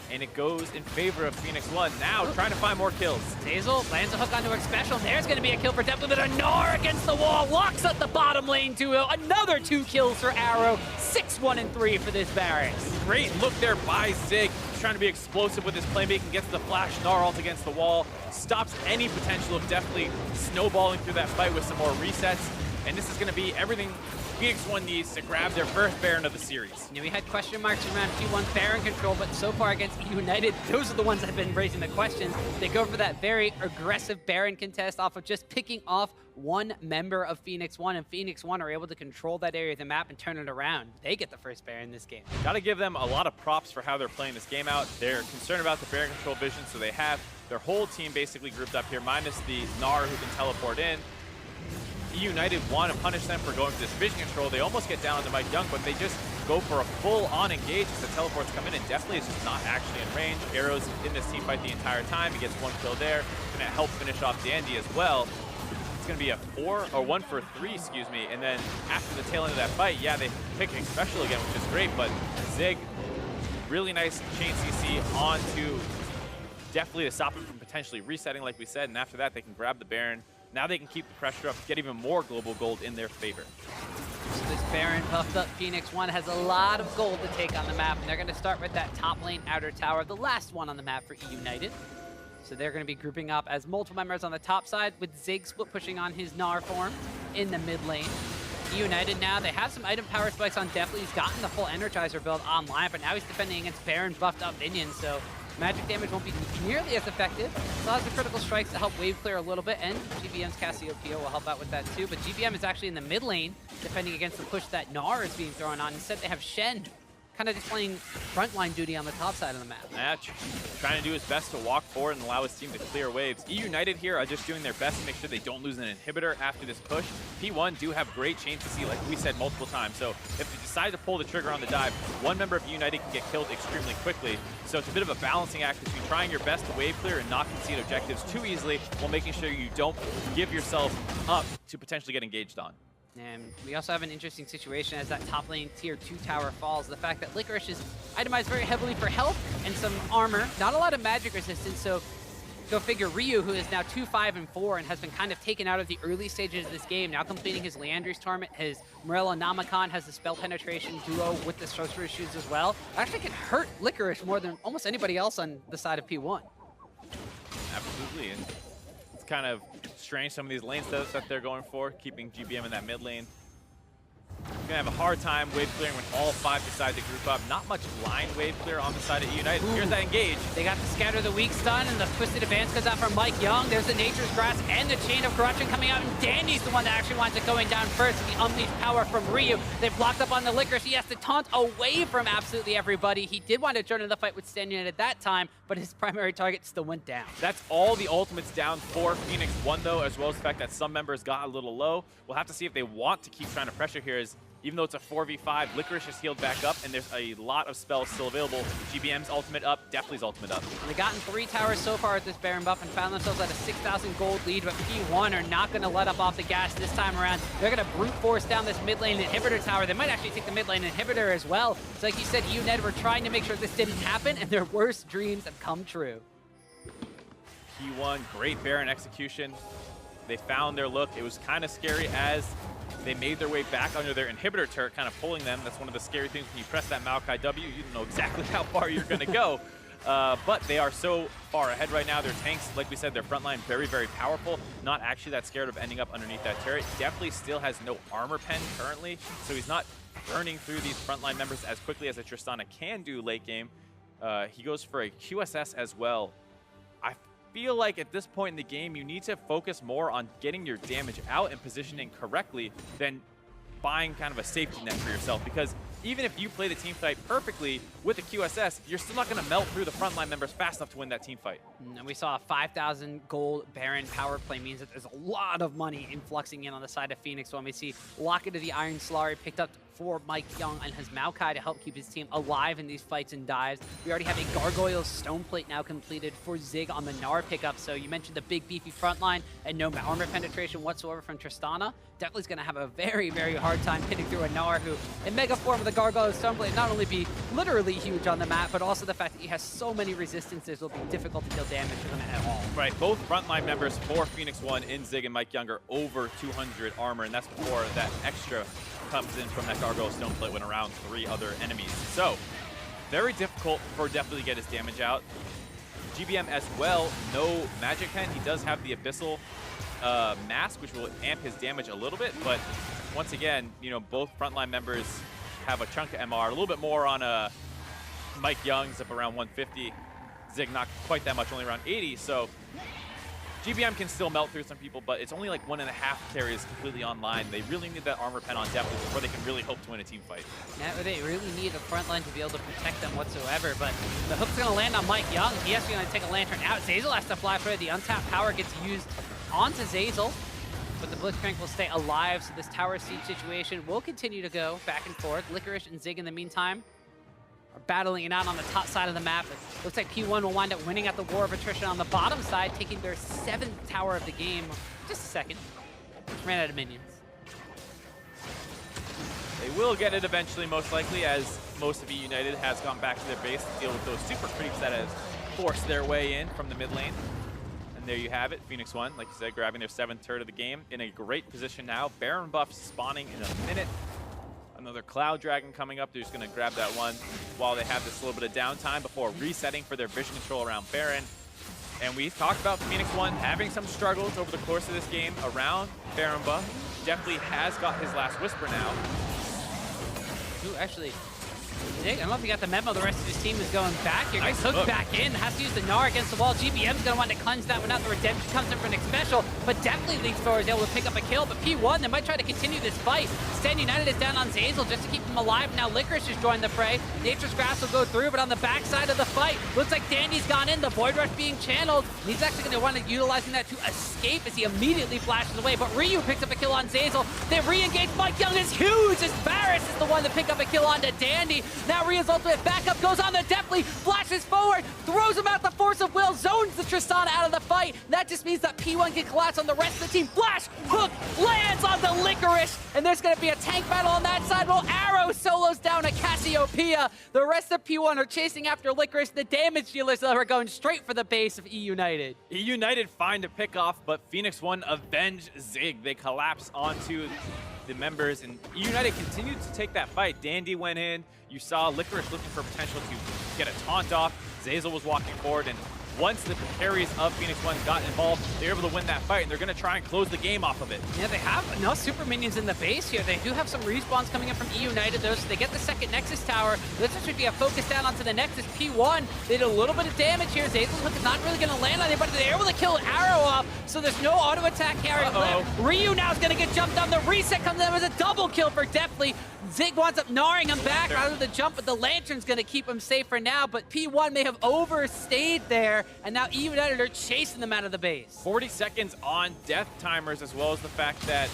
And it goes in favor of Phoenix1. Now trying to find more kills. Zeyzal lands a hook onto a special. There's going to be a kill for Depth, but a Gnar against the wall. Locks up the bottom lane to another 2 kills for Arrow. 6-1-3 for this Baron. Great look there by Zig. Trying to be explosive with his playmaking. Gets the flash. Gnar ult against the wall. Stops any potential of definitely snowballing through that fight with some more resets. And this is going to be everything Phoenix1 needs to grab their first Baron of the series. We had question marks around P1's Baron control, but so far against eUnited, those are the ones that have been raising the questions. They go for that very aggressive Baron contest off of just picking off one member of Phoenix1, and Phoenix1 are able to control that area of the map and turn it around. They get the first Baron in this game. Got to give them a lot of props for how they're playing this game out. They're concerned about the Baron control vision, so they have their whole team basically grouped up here, minus the Gnar who can teleport in. eUnited want to punish them for going for this vision control. They almost get down on the Mike Young, but they just go for a full-on engage as the teleports come in, and definitely is just not actually in range. Arrow's in this team fight the entire time. He gets 1 kill there. Going to help finish off Dandy as well. It's going to be a 1 for 3, excuse me. And then after the tail end of that fight, yeah, they pick a special again, which is great, but Zig, really nice chain CC onto definitely to stop him from potentially resetting, like we said, and after that, they can grab the Baron. Now they can keep the pressure up, get even more global gold in their favor. So this Baron buffed up Phoenix1 has a lot of gold to take on the map, and they're going to start with that top lane outer tower, the last one on the map for eUnited. So they're going to be grouping up as multiple members on the top side, with Zig split pushing on his Gnar form in the mid lane. eUnited now, they have some item power spikes on Deathly. He's gotten the full Energizer build online, but now he's defending against Baron buffed up minions, so magic damage won't be nearly as effective. Still has the critical strikes to help wave clear a little bit, and GBM's Cassiopeia will help out with that too. But GBM is actually in the mid lane, defending against the push that Gnar is being thrown on. Instead, they have Shen kind of just playing frontline duty on the top side of the map. Yeah, trying to do his best to walk forward and allow his team to clear waves. eUnited here are just doing their best to make sure they don't lose an inhibitor after this push. P1 do have great chain CC, like we said multiple times. So if they decide to pull the trigger on the dive, one member of eUnited can get killed extremely quickly. So it's a bit of a balancing act between trying your best to wave clear and not concede objectives too easily, while making sure you don't give yourself up to potentially get engaged on. And we also have an interesting situation as that top lane tier 2 tower falls. The fact that Licorice is itemized very heavily for health and some armor. Not a lot of magic resistance, so go figure Ryu, who is now 2-5-4 and has been kind of taken out of the early stages of this game, now completing his Leandry's Torment. His Morello Namicon has the spell penetration duo with the sorcerer's shoes as well. Actually can hurt Licorice more than almost anybody else on the side of P1. Absolutely, and it's kind of strange some of these lane setups that they're going for, keeping GBM in that mid lane. going to have a hard time wave clearing when all 5 decide to group up. Not much line wave clear on the side of eUnited. Here's that engage. They got the scatter the weak stun, and the twisted advance goes out from Mike Young. There's the Nature's Grasp and the Chain of Corruption coming out, and Dandy's the one that actually winds up going down first with the unleashed power from Ryu. They've blocked up on the Licorice. He has to taunt away from absolutely everybody. He did want to join in the fight with Stan United at that time, but his primary target still went down. That's all the ultimates down for Phoenix1, though, as well as the fact that some members got a little low. We'll have to see if they want to keep trying to pressure here, as even though it's a 4v5, Licorice is healed back up, and there's a lot of spells still available. GBM's ultimate up, Deathly's ultimate up. They've gotten 3 towers so far with this Baron buff and found themselves at a 6,000 gold lead, but P1 are not going to let up off the gas this time around. They're going to brute force down this mid lane inhibitor tower. They might actually take the mid lane inhibitor as well. So like you said, eUnited were trying to make sure this didn't happen, and their worst dreams have come true. P1, great Baron execution. They found their look. It was kind of scary as they made their way back under their inhibitor turret, kind of pulling them. That's one of the scary things when you press that Maokai W. You don't know exactly how far you're going to go. But they are so far ahead right now. Their tanks, like we said, their front line very, very powerful. Not actually that scared of ending up underneath that turret. Definitely still has no armor pen currently, so he's not burning through these frontline members as quickly as a Tristana can do late game. He goes for a QSS as well. I feel like at this point in the game, you need to focus more on getting your damage out and positioning correctly than buying kind of a safety net for yourself, because even if you play the team fight perfectly with a QSS, you're still not going to melt through the frontline members fast enough to win that team fight. And we saw a 5,000 gold Baron power play means that there's a lot of money influxing in on the side of Phoenix1. We see Locket of the Iron Solari picked up for Mike Young and his Maokai to help keep his team alive in these fights and dives. We already have a Gargoyle Stoneplate now completed for Zig on the Gnar pickup. So you mentioned the big beefy front line and no armor penetration whatsoever from Tristana. Definitely going to have a very, very hard time hitting through a Gnar who, in mega form with the Gargoyle Stoneplate, not only be literally huge on the map, but also the fact that he has so many resistances will be difficult to deal damage to them at all. Right, both frontline members for Phoenix1 in Zig and Mike Young are over 200 armor, and that's before that extra comes in from that Gargoyle Stoneplate when around 3 other enemies. So, very difficult for Deathly to get his damage out. GBM as well, no Magic Pen. He does have the Abyssal Mask, which will amp his damage a little bit, but once again, you know, both frontline members have a chunk of MR, a little bit more on Mike Young's up around 150. Zig not quite that much, only around 80, so GBM can still melt through some people, but it's only like 1.5 carries completely online. They really need that armor pen on Deathly before they can really hope to win a team fight. Yeah, they really need a front line to be able to protect them whatsoever, but the hook's going to land on Mike Young. He has to take a lantern out. Zazel has to fly for it. The untapped power gets used onto Zazel, but the Blitzcrank will stay alive, so this tower siege situation will continue to go back and forth. Licorice and Zig in the meantime are battling it out on the top side of the map. It looks like P1 will wind up winning at the war of attrition on the bottom side, taking their 7th tower of the game. Just a second. Ran out of minions. They will get it eventually, most likely, as most of eUnited has gone back to their base to deal with those super creeps that have forced their way in from the mid lane. And there you have it, Phoenix1, like you said, grabbing their 7th turret of the game in a great position now. Baron buff spawning in a minute. Another Cloud Dragon coming up. They're just going to grab that one while they have this little bit of downtime before resetting for their vision control around Baron. And we talked about Phoenix1 having some struggles over the course of this game around Baron buff. Definitely has got his last Whisper now. Ooh, actually, Zig, I don't know if you got the memo. The rest of his team is going back here. Gets hooked back in. Has to use the Gnar against the wall. GBM's going to want to cleanse that one out. The Redemption comes in for Nick Special, but definitely League Thor is able to pick up a kill. But P1, they might try to continue this fight. Stan United is down on Zazel just to keep him alive. Now Licorice has joined the fray. Nature's Grasp will go through, but on the backside of the fight, looks like Dandy's gone in. The Void Rush being channeled. He's actually going to want to utilizing that to escape as he immediately flashes away. But Ryu picks up a kill on Zazel. They re-engage. Mike Young is huge as Varus is the one to pick up a kill onto Dandy. Now Ryu's ultimate backup goes on the Deathly, flashes forward, throws him out the force of will, zones the Tristana out of the fight. That just means that P1 can collapse on the rest of the team. Flash, hook, lands on the Licorice, and there's going to be a tank battle on that side. Well, Arrow solos down a Cassiopeia. The rest of P1 are chasing after Licorice. The damage dealers are going straight for the base of eUnited. eUnited find a pick off, but Phoenix1 avenge Zig. They collapse onto the members, and eUnited continued to take that fight. Dandy went in. You saw Licorice looking for potential to get a taunt off. Zazel was walking forward, and once the carries of Phoenix1 got involved, they were able to win that fight, and they're going to try and close the game off of it. Yeah, they have enough super minions in the base here. They do have some respawns coming in from eUnited, though, so they get the second Nexus tower. This should be a focus down onto the Nexus. P1, they did a little bit of damage here. Zazel's Hook is not really going to land on anybody. They're able to kill Arrow off, so there's no auto attack carry left. Ryu now is going to get jumped on. The reset comes in. There was a double kill for Deftly. Zig winds up gnawing him back out of the jump, but the Lantern's going to keep him safe for now. But P1 may have overstayed there, and now eUnited are chasing them out of the base. 40 seconds on death timers, as well as the fact that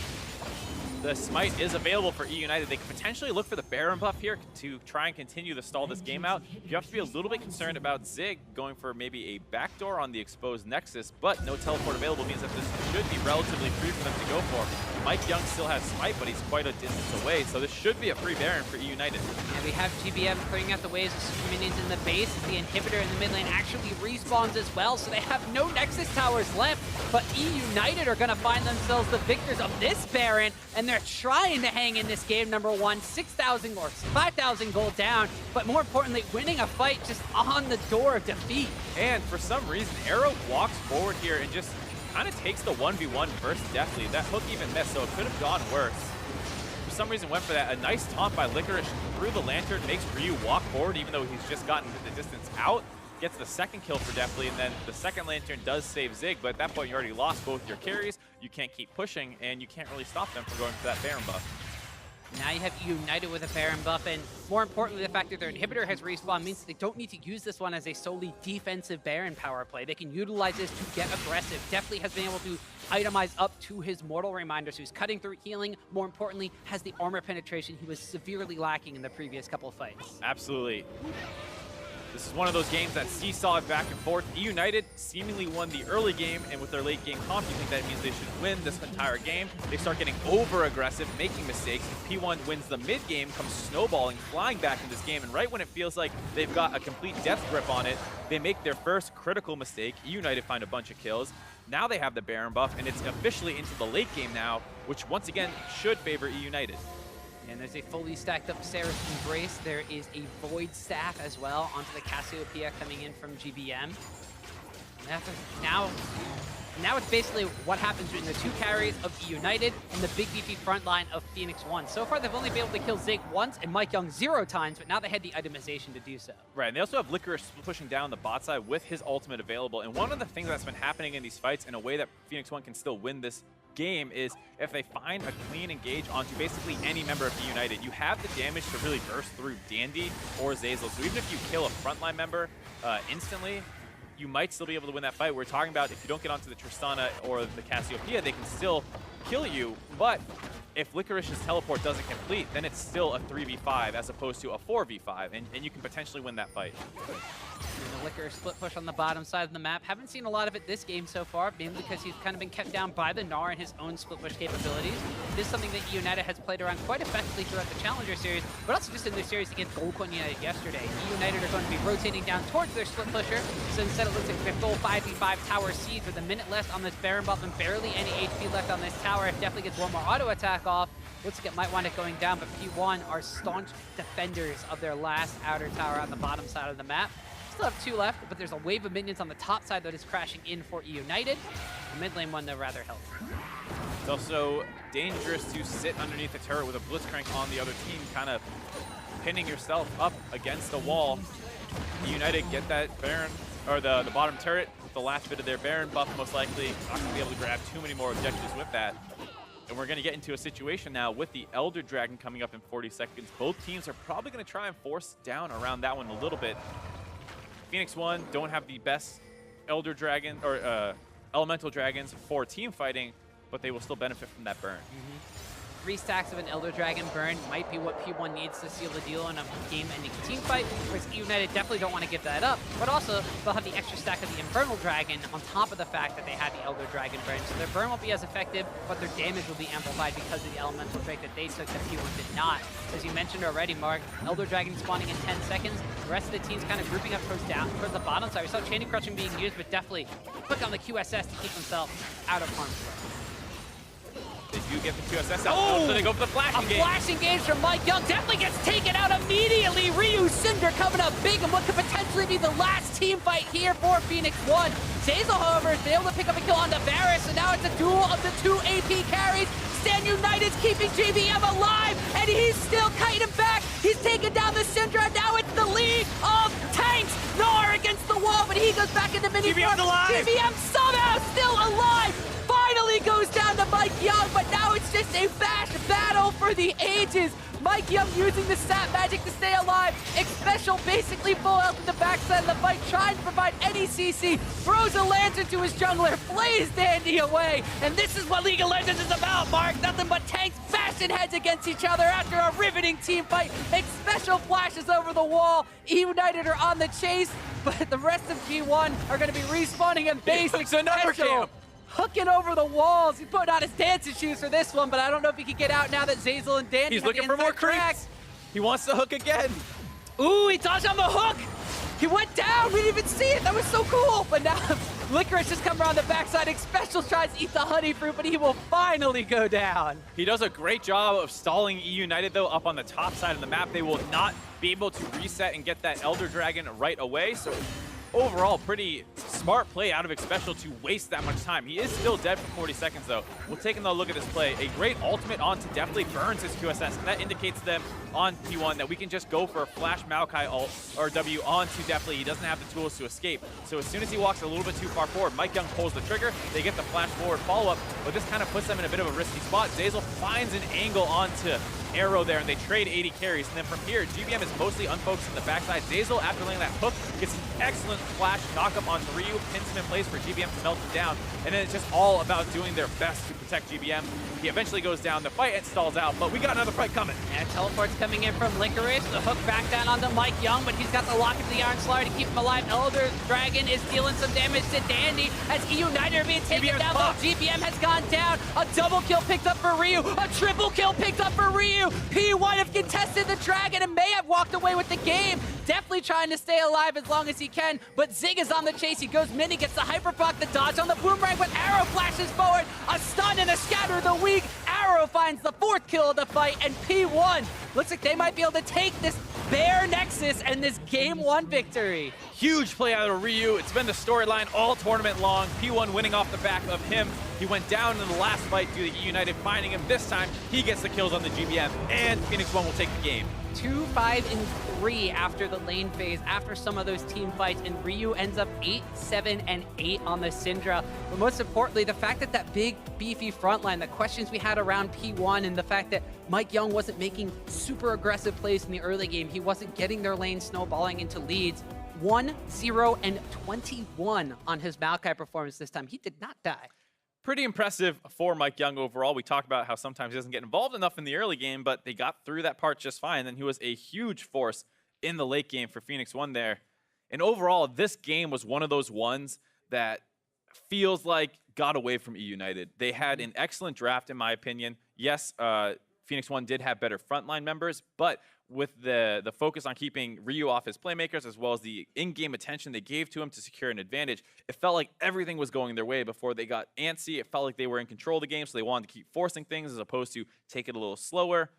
the smite is available for eUnited. They could potentially look for the Baron buff here to try and continue to stall this game out. You have to be a little bit concerned about Zig going for maybe a backdoor on the exposed Nexus, but no teleport available means that this should be relatively free for them to go for. Mike Young still has smite, but he's quite a distance away, so this should be a free Baron for eUnited. And we have GBM clearing out the waves of super minions in the base as the inhibitor in the mid lane actually respawns as well, so they have no Nexus towers left, but eUnited are going to find themselves the victors of this Baron, and they're trying to hang in this game number one, 6,000 or 5,000 gold down, but more importantly, winning a fight just on the door of defeat. And for some reason, Arrow walks forward here and just kind of takes the 1v1 versus Deftly. That hook even missed, so it could have gone worse. For some reason, went for that. A nice taunt by Licorice through the Lantern makes Ryu walk forward, even though he's just gotten the distance out. Gets the second kill for Deftly, and then the second Lantern does save Zig, but at that point you already lost both your carries. You can't keep pushing, and you can't really stop them from going for that Baron buff. Now you have eUnited with a Baron buff, and more importantly, the fact that their inhibitor has respawn means they don't need to use this one as a solely defensive Baron power play. They can utilize this to get aggressive. Deftly has been able to itemize up to his Mortal Reminder, so he's cutting through healing. More importantly, has the armor penetration he was severely lacking in the previous couple of fights. Absolutely. This is one of those games that seesawed back and forth. eUnited seemingly won the early game, and with their late game comp, you think that means they should win this entire game. They start getting over-aggressive, making mistakes. P1 wins the mid-game, comes snowballing, flying back in this game, and right when it feels like they've got a complete death grip on it, they make their first critical mistake. eUnited find a bunch of kills. Now they have the Baron buff, and it's officially into the late game now, which once again should favor eUnited. And there's a fully stacked up Seraph's Embrace. There is a Void Staff as well onto the Cassiopeia coming in from GBM. Now it's basically what happens between the two carries of eUnited and the big beefy front line of Phoenix1. So far, they've only been able to kill Zig once and Mike Young 0 times, but now they had the itemization to do so. Right, and they also have Licorice pushing down the bot side with his ultimate available. And one of the things that's been happening in these fights in a way that Phoenix1 can still win this game is if they find a clean engage onto basically any member of eUnited, you have the damage to really burst through Dandy or Zazel. So even if you kill a frontline member instantly, you might still be able to win that fight. We're talking about if you don't get onto the Tristana or the Cassiopeia, they can still kill you, but if Licorice's teleport doesn't complete, then it's still a 3v5 as opposed to a 4v5, and you can potentially win that fight. And the Licorice split push on the bottom side of the map. Haven't seen a lot of it this game so far, mainly because he's kind of been kept down by the Gnar and his own split push capabilities. It is something that eUnited has played around quite effectively throughout the Challenger Series, but also just in their series against Goldcoin United yesterday. eUnited are going to be rotating down towards their split pusher, so instead it looks like a full 5v5 tower siege with a minute left on this Baron buff and barely any HP left on this tower. If definitely gets one more auto attack off, looks like it might wind up going down, but P1 are staunch defenders of their last outer tower on the bottom side of the map. Still have 2 left, but there's a wave of minions on the top side that is crashing in for eUnited. The mid lane one, they're rather healthy. It's also dangerous to sit underneath the turret with a Blitzcrank on the other team, kind of pinning yourself up against the wall. eUnited get that Baron, or the bottom turret with the last bit of their Baron buff, most likely. Not going to be able to grab too many more objectives with that. And we're going to get into a situation now with the Elder Dragon coming up in 40 seconds. Both teams are probably going to try and force down around that one a little bit. Phoenix1 don't have the best Elder Dragon or Elemental Dragons for team fighting, but they will still benefit from that burn. 3 stacks of an Elder Dragon burn might be what P1 needs to seal the deal in a game-ending team fight, whereas eUnited definitely don't want to give that up, but also they'll have the extra stack of the Infernal Dragon on top of the fact that they had the Elder Dragon burn, so their burn won't be as effective, but their damage will be amplified because of the Elemental Drake that they took that P1 did not. As you mentioned already, Mark, Elder Dragon spawning in 10 seconds, the rest of the team's kind of grouping up towards the bottom side. We saw Chaining Crushing being used, but definitely quick on the QSS to keep themselves out of harm's way. They do get the QSS out, so they go for the flash engage. A flash engage from Mike Young definitely gets taken out immediately. Ryu Cinder coming up big, and what could potentially actually be the last team fight here for Phoenix1. Zeyzal, however, is able to pick up a kill on the Varus, so now it's a duel of the 2 AP carries. Stand United's keeping GBM alive, and he's still kiting back. He's taking down the Syndra. Now it's the league of tanks. Gnar against the wall, but he goes back into mini. GBM's alive. GBM somehow still alive. Finally goes down to Mike Young, but now it's just a fast battle for the ages. Mike Young using the stat magic to stay alive. Special basically full health in the backside of the fight, trying to provide any CC. Throws a lantern to his jungler, flays Dandy away. And this is what League of Legends is about, Mark. Nothing but tanks bashing heads against each other after a riveting team fight. Special flashes over the wall. eUnited are on the chase, but the rest of G1 are going to be respawning in base. It's another camp. Hooking over the walls. He put on his dancing shoes for this one, but I don't know if he can get out now that Zeyzal and Dandy He's have the looking for more inside track. creeps. He wants to hook again. Ooh, he dodged on the hook. He went down. We didn't even see it. That was so cool. But now Licorice just come around the backside. Special tries to eat the honey fruit, but he will finally go down. He does a great job of stalling eUnited, though, up on the top side of the map. They will not be able to reset and get that Elder Dragon right away. So overall, pretty smart play out of Special to waste that much time. He is still dead for 40 seconds, though. We'll take another look at this play. A great ultimate onto definitely burns his QSS, and that indicates to them on P1 that we can just go for a flash Maokai ult or W onto definitely. He doesn't have the tools to escape. So as soon as he walks a little bit too far forward, Mike Young pulls the trigger. They get the flash forward follow-up, but this kind of puts them in a bit of a risky spot. Zeyzal finds an angle onto Arrow there, and they trade 80 carries. And then from here, GBM is mostly unfocused in the backside. Zeyzal, after laying that hook, gets an excellent flash knock-up onto Ryu, pins him in place for GBM to melt him down. And then it's just all about doing their best to protect GBM. He eventually goes down. The fight stalls out, but we got another fight coming. And teleport's coming in from Licorice. The hook back down onto Mike Young, but he's got the lock into the Iron Slayer to keep him alive. Elder Dragon is dealing some damage to Dandy as eUnited are being taken down. Though GBM has gone down. A double kill picked up for Ryu. A triple kill picked up for Ryu. P1 have contested the Dragon and may have walked away with the game. Definitely trying to stay alive as long as he can, but Zig is on the chase. He goes mini, gets the hyper proc, the dodge on the boomerang, but Arrow flashes forward. A stun and a scatter the weak. Arrow finds the 4th kill of the fight, and P1 looks like they might be able to take this Bear Nexus and this Game 1 victory. Huge play out of Ryu. It's been the storyline all tournament long. P1 winning off the back of him. He went down in the last fight due to eUnited finding him. This time, he gets the kills on the GBM, and Phoenix1 will take the game. 2, 5, and 3 after the lane phase, after some of those team fights, and Ryu ends up 8, 7, and 8 on the Syndra. But most importantly, the fact that that big, beefy front line, the questions we had around P1, and the fact that Mike Young wasn't making super aggressive plays in the early game, he wasn't getting their lane snowballing into leads. 1, 0, and 21 on his Maokai performance this time. He did not die. Pretty impressive for Mike Young overall. We talked about how sometimes he doesn't get involved enough in the early game, but they got through that part just fine. And he was a huge force in the late game for Phoenix1 there. And overall, this game was one of those ones that feels like got away from eUnited. They had an excellent draft, in my opinion. Yes, Phoenix1 did have better frontline members, but with the focus on keeping Ryu off his playmakers, as well as the in-game attention they gave to him to secure an advantage, it felt like everything was going their way before they got antsy. It felt like they were in control of the game, so they wanted to keep forcing things as opposed to take it a little slower.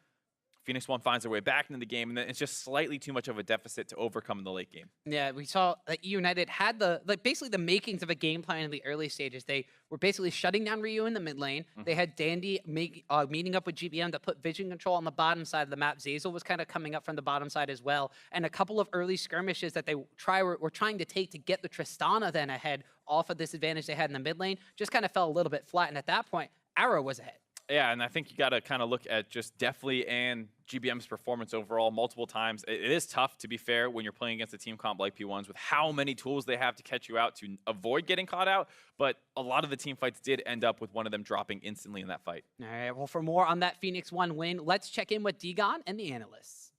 Phoenix1 finds their way back into the game, and then it's just slightly too much of a deficit to overcome in the late game. Yeah, we saw that eUnited had basically the makings of a game plan in the early stages. They were basically shutting down Ryu in the mid lane. They had Dandy meeting up with GBM to put vision control on the bottom side of the map. Zeyzal was kind of coming up from the bottom side as well. And a couple of early skirmishes that they were trying to take to get the Tristana then ahead off of this advantage they had in the mid lane just kind of fell a little bit flat. And at that point, Arrow was ahead. Yeah, and I think you got to kind of look at just Deftly and GBM's performance overall multiple times. It is tough, to be fair, when you're playing against a team comp like P1's with how many tools they have to catch you out to avoid getting caught out. But a lot of the team fights did end up with one of them dropping instantly in that fight. All right, well, for more on that Phoenix1 win, let's check in with Degon and the analysts.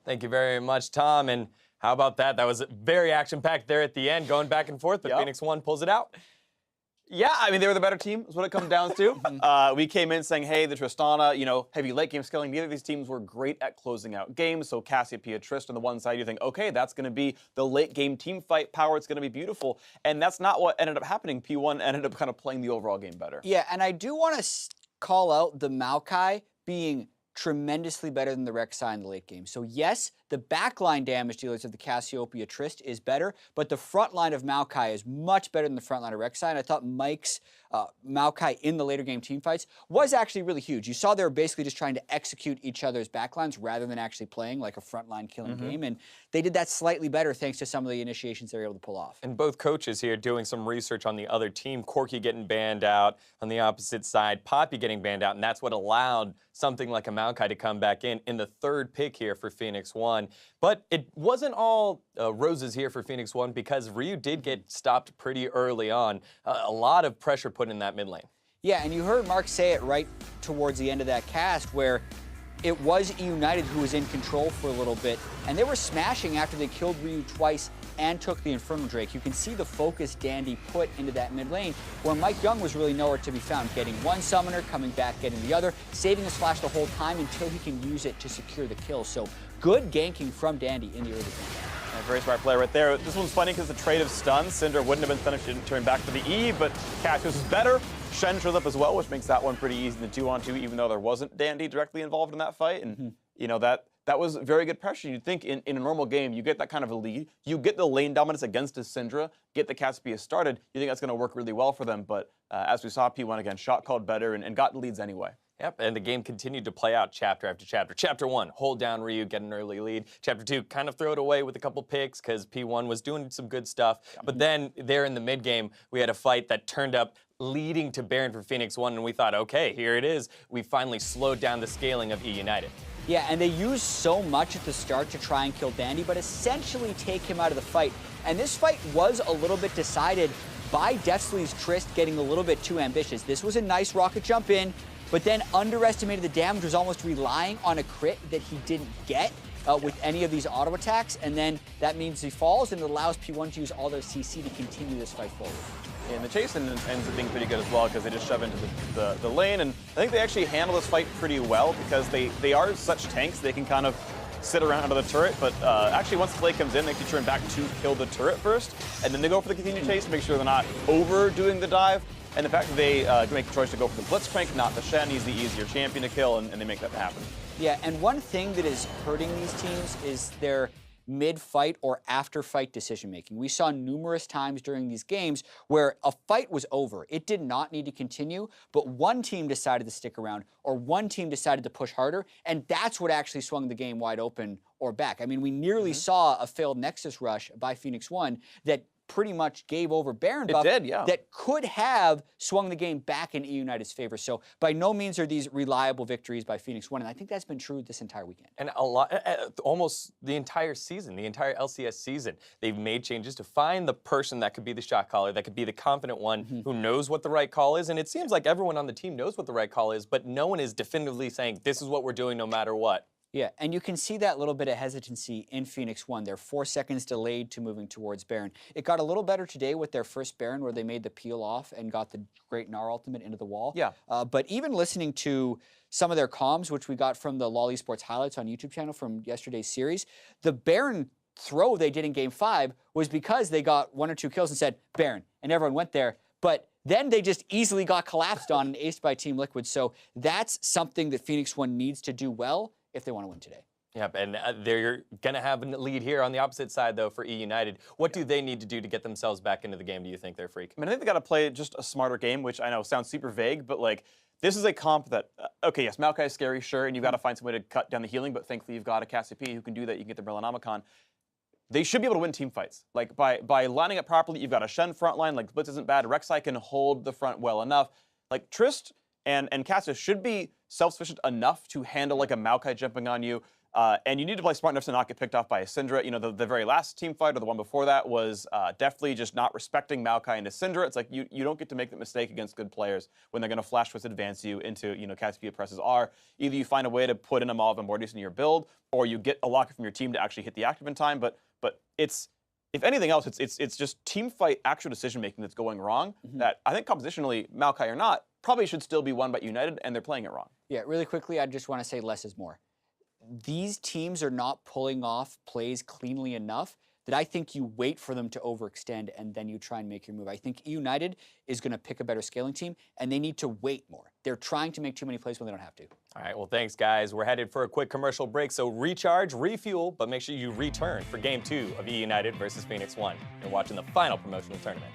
Thank you very much, Tom. And how about that? That was very action-packed there at the end, going back and forth, but Phoenix1 pulls it out. Yeah, I mean, they were the better team, is what it comes down to. We came in saying, hey, the Tristana, heavy late game skilling. Neither of these teams were great at closing out games. So Cassiopeia, Trist on the one side, you think, okay, that's going to be the late game team fight power. It's going to be beautiful. And that's not what ended up happening. P1 ended up kind of playing the overall game better. Yeah, and I do want to call out the Maokai being tremendously better than the Rek'Sai in the late game. So yes, the backline damage dealers of the Cassiopeia Trist is better, but the front line of Maokai is much better than the front line of Rek'Sai, and I thought Mike's Maokai in the later game teamfights was actually really huge. You saw they were basically just trying to execute each other's backlines rather than actually playing like a frontline killing game, and they did that slightly better thanks to some of the initiations they were able to pull off. And both coaches here doing some research on the other team. Corky getting banned out on the opposite side, Poppy getting banned out, and that's what allowed something like a Maokai to come back in the third pick here for Phoenix1. But it wasn't all roses here for Phoenix1 because Ryu did get stopped pretty early on. A lot of pressure put in that mid lane. Yeah, and you heard Mark say it right towards the end of that cast where it was eUnited who was in control for a little bit, and they were smashing after they killed Ryu twice and took the Infernal Drake. You can see the focus Dandy put into that mid lane, where Mike Young was really nowhere to be found, getting one summoner, coming back, getting the other, saving his flash the whole time until he can use it to secure the kill. So good ganking from Dandy in the early game. A very smart play right there. This one's funny because the trade of stun, Syndra wouldn't have been stunned if she didn't turn back for the E, but Cassius is better. Shen shows up as well, which makes that one pretty easy in the 2-on-2, even though there wasn't Dandy directly involved in that fight. And you know, that was very good pressure. You'd think in a normal game, you get that kind of a lead, you get the lane dominance against a Syndra, get the Cassiopeia started, you think that's going to work really well for them. But as we saw, P1 again, shot called better and got leads anyway. Yep, and the game continued to play out chapter after chapter. Chapter 1, hold down Ryu, get an early lead. Chapter 2, kind of throw it away with a couple picks because P1 was doing some good stuff. But then there in the mid game, we had a fight that turned up leading to Baron for Phoenix1, and we thought, okay, here it is. We finally slowed down the scaling of eUnited. Yeah, and they used so much at the start to try and kill Dandy, but essentially take him out of the fight. And this fight was a little bit decided by Deathly's Trist getting a little bit too ambitious. This was a nice rocket jump in, but then underestimated the damage, was almost relying on a crit that he didn't get with any of these auto attacks, and then that means he falls, and it allows P1 to use all their CC to continue this fight forward. Yeah, and the chase ends up being pretty good as well because they just shove into the lane, and I think they actually handle this fight pretty well because they are such tanks, they can kind of sit around under the turret, but actually once the play comes in, they can turn back to kill the turret first, and then they go for the continued chase to make sure they're not overdoing the dive. And the fact that they make the choice to go for the Blitzcrank, not the Shen, he's the easier champion to kill, and they make that happen. Yeah, and one thing that is hurting these teams is their mid-fight or after-fight decision-making. We saw numerous times during these games where a fight was over. It did not need to continue, but one team decided to stick around, or one team decided to push harder, and that's what actually swung the game wide open or back. I mean, we nearly saw a failed Nexus rush by Phoenix1 that pretty much gave over Baron buff that could have swung the game back in eUnited's favor. So by no means are these reliable victories by Phoenix1, and I think that's been true this entire weekend. And a lot, almost the entire season, the entire LCS season, they've made changes to find the person that could be the shot caller, that could be the confident one who knows what the right call is. And it seems like everyone on the team knows what the right call is, but no one is definitively saying, this is what we're doing no matter what. Yeah, and you can see that little bit of hesitancy in Phoenix1. They're 4 seconds delayed to moving towards Baron. It got a little better today with their first Baron where they made the peel off and got the great Gnar ultimate into the wall. Yeah. But even listening to some of their comms, which we got from the LoL Esports highlights on YouTube channel from yesterday's series, the Baron throw they did in Game 5 was because they got 1 or 2 kills and said, Baron, and everyone went there. But then they just easily got collapsed on and aced by Team Liquid. So that's something that Phoenix1 needs to do well if they want to win today. Yep, and they're going to have a lead here on the opposite side, though, for eUnited. What do they need to do to get themselves back into the game, do you think, they're Freak? I mean, I think they got to play just a smarter game, which I know sounds super vague, but, like, this is a comp that, okay, yes, Maokai is scary, sure, and you've got to find some way to cut down the healing, but thankfully you've got a Cassiopeia who can do that. You can get the Melanomicon. They should be able to win team fights. Like, by lining up properly, you've got a Shen front line, like, Blitz isn't bad. Rek'Sai can hold the front well enough. Like, Trist and Cassius should be self-sufficient enough to handle, like, a Maokai jumping on you. And you need to play smart enough to not get picked off by a Syndra. You know, the very last team fight, or the one before that, was definitely just not respecting Maokai into Syndra. It's like you don't get to make that mistake against good players when they're going to flash twist advance you into, you know, Cassiopeia presses R. Either you find a way to put in a Maw of Immortus in your build, or you get a locket from your team to actually hit the active in time. But it's, if anything else, it's just team fight actual decision making that's going wrong. That I think compositionally, Maokai or not, probably should still be won by eUnited, and they're playing it wrong. Yeah, really quickly, I just want to say less is more. These teams are not pulling off plays cleanly enough that I think you wait for them to overextend and then you try and make your move. I think eUnited is going to pick a better scaling team, and they need to wait more. They're trying to make too many plays when they don't have to. All right, well, thanks, guys. We're headed for a quick commercial break, so recharge, refuel, but make sure you return for Game 2 of eUnited versus Phoenix1. You're watching the final promotional tournament.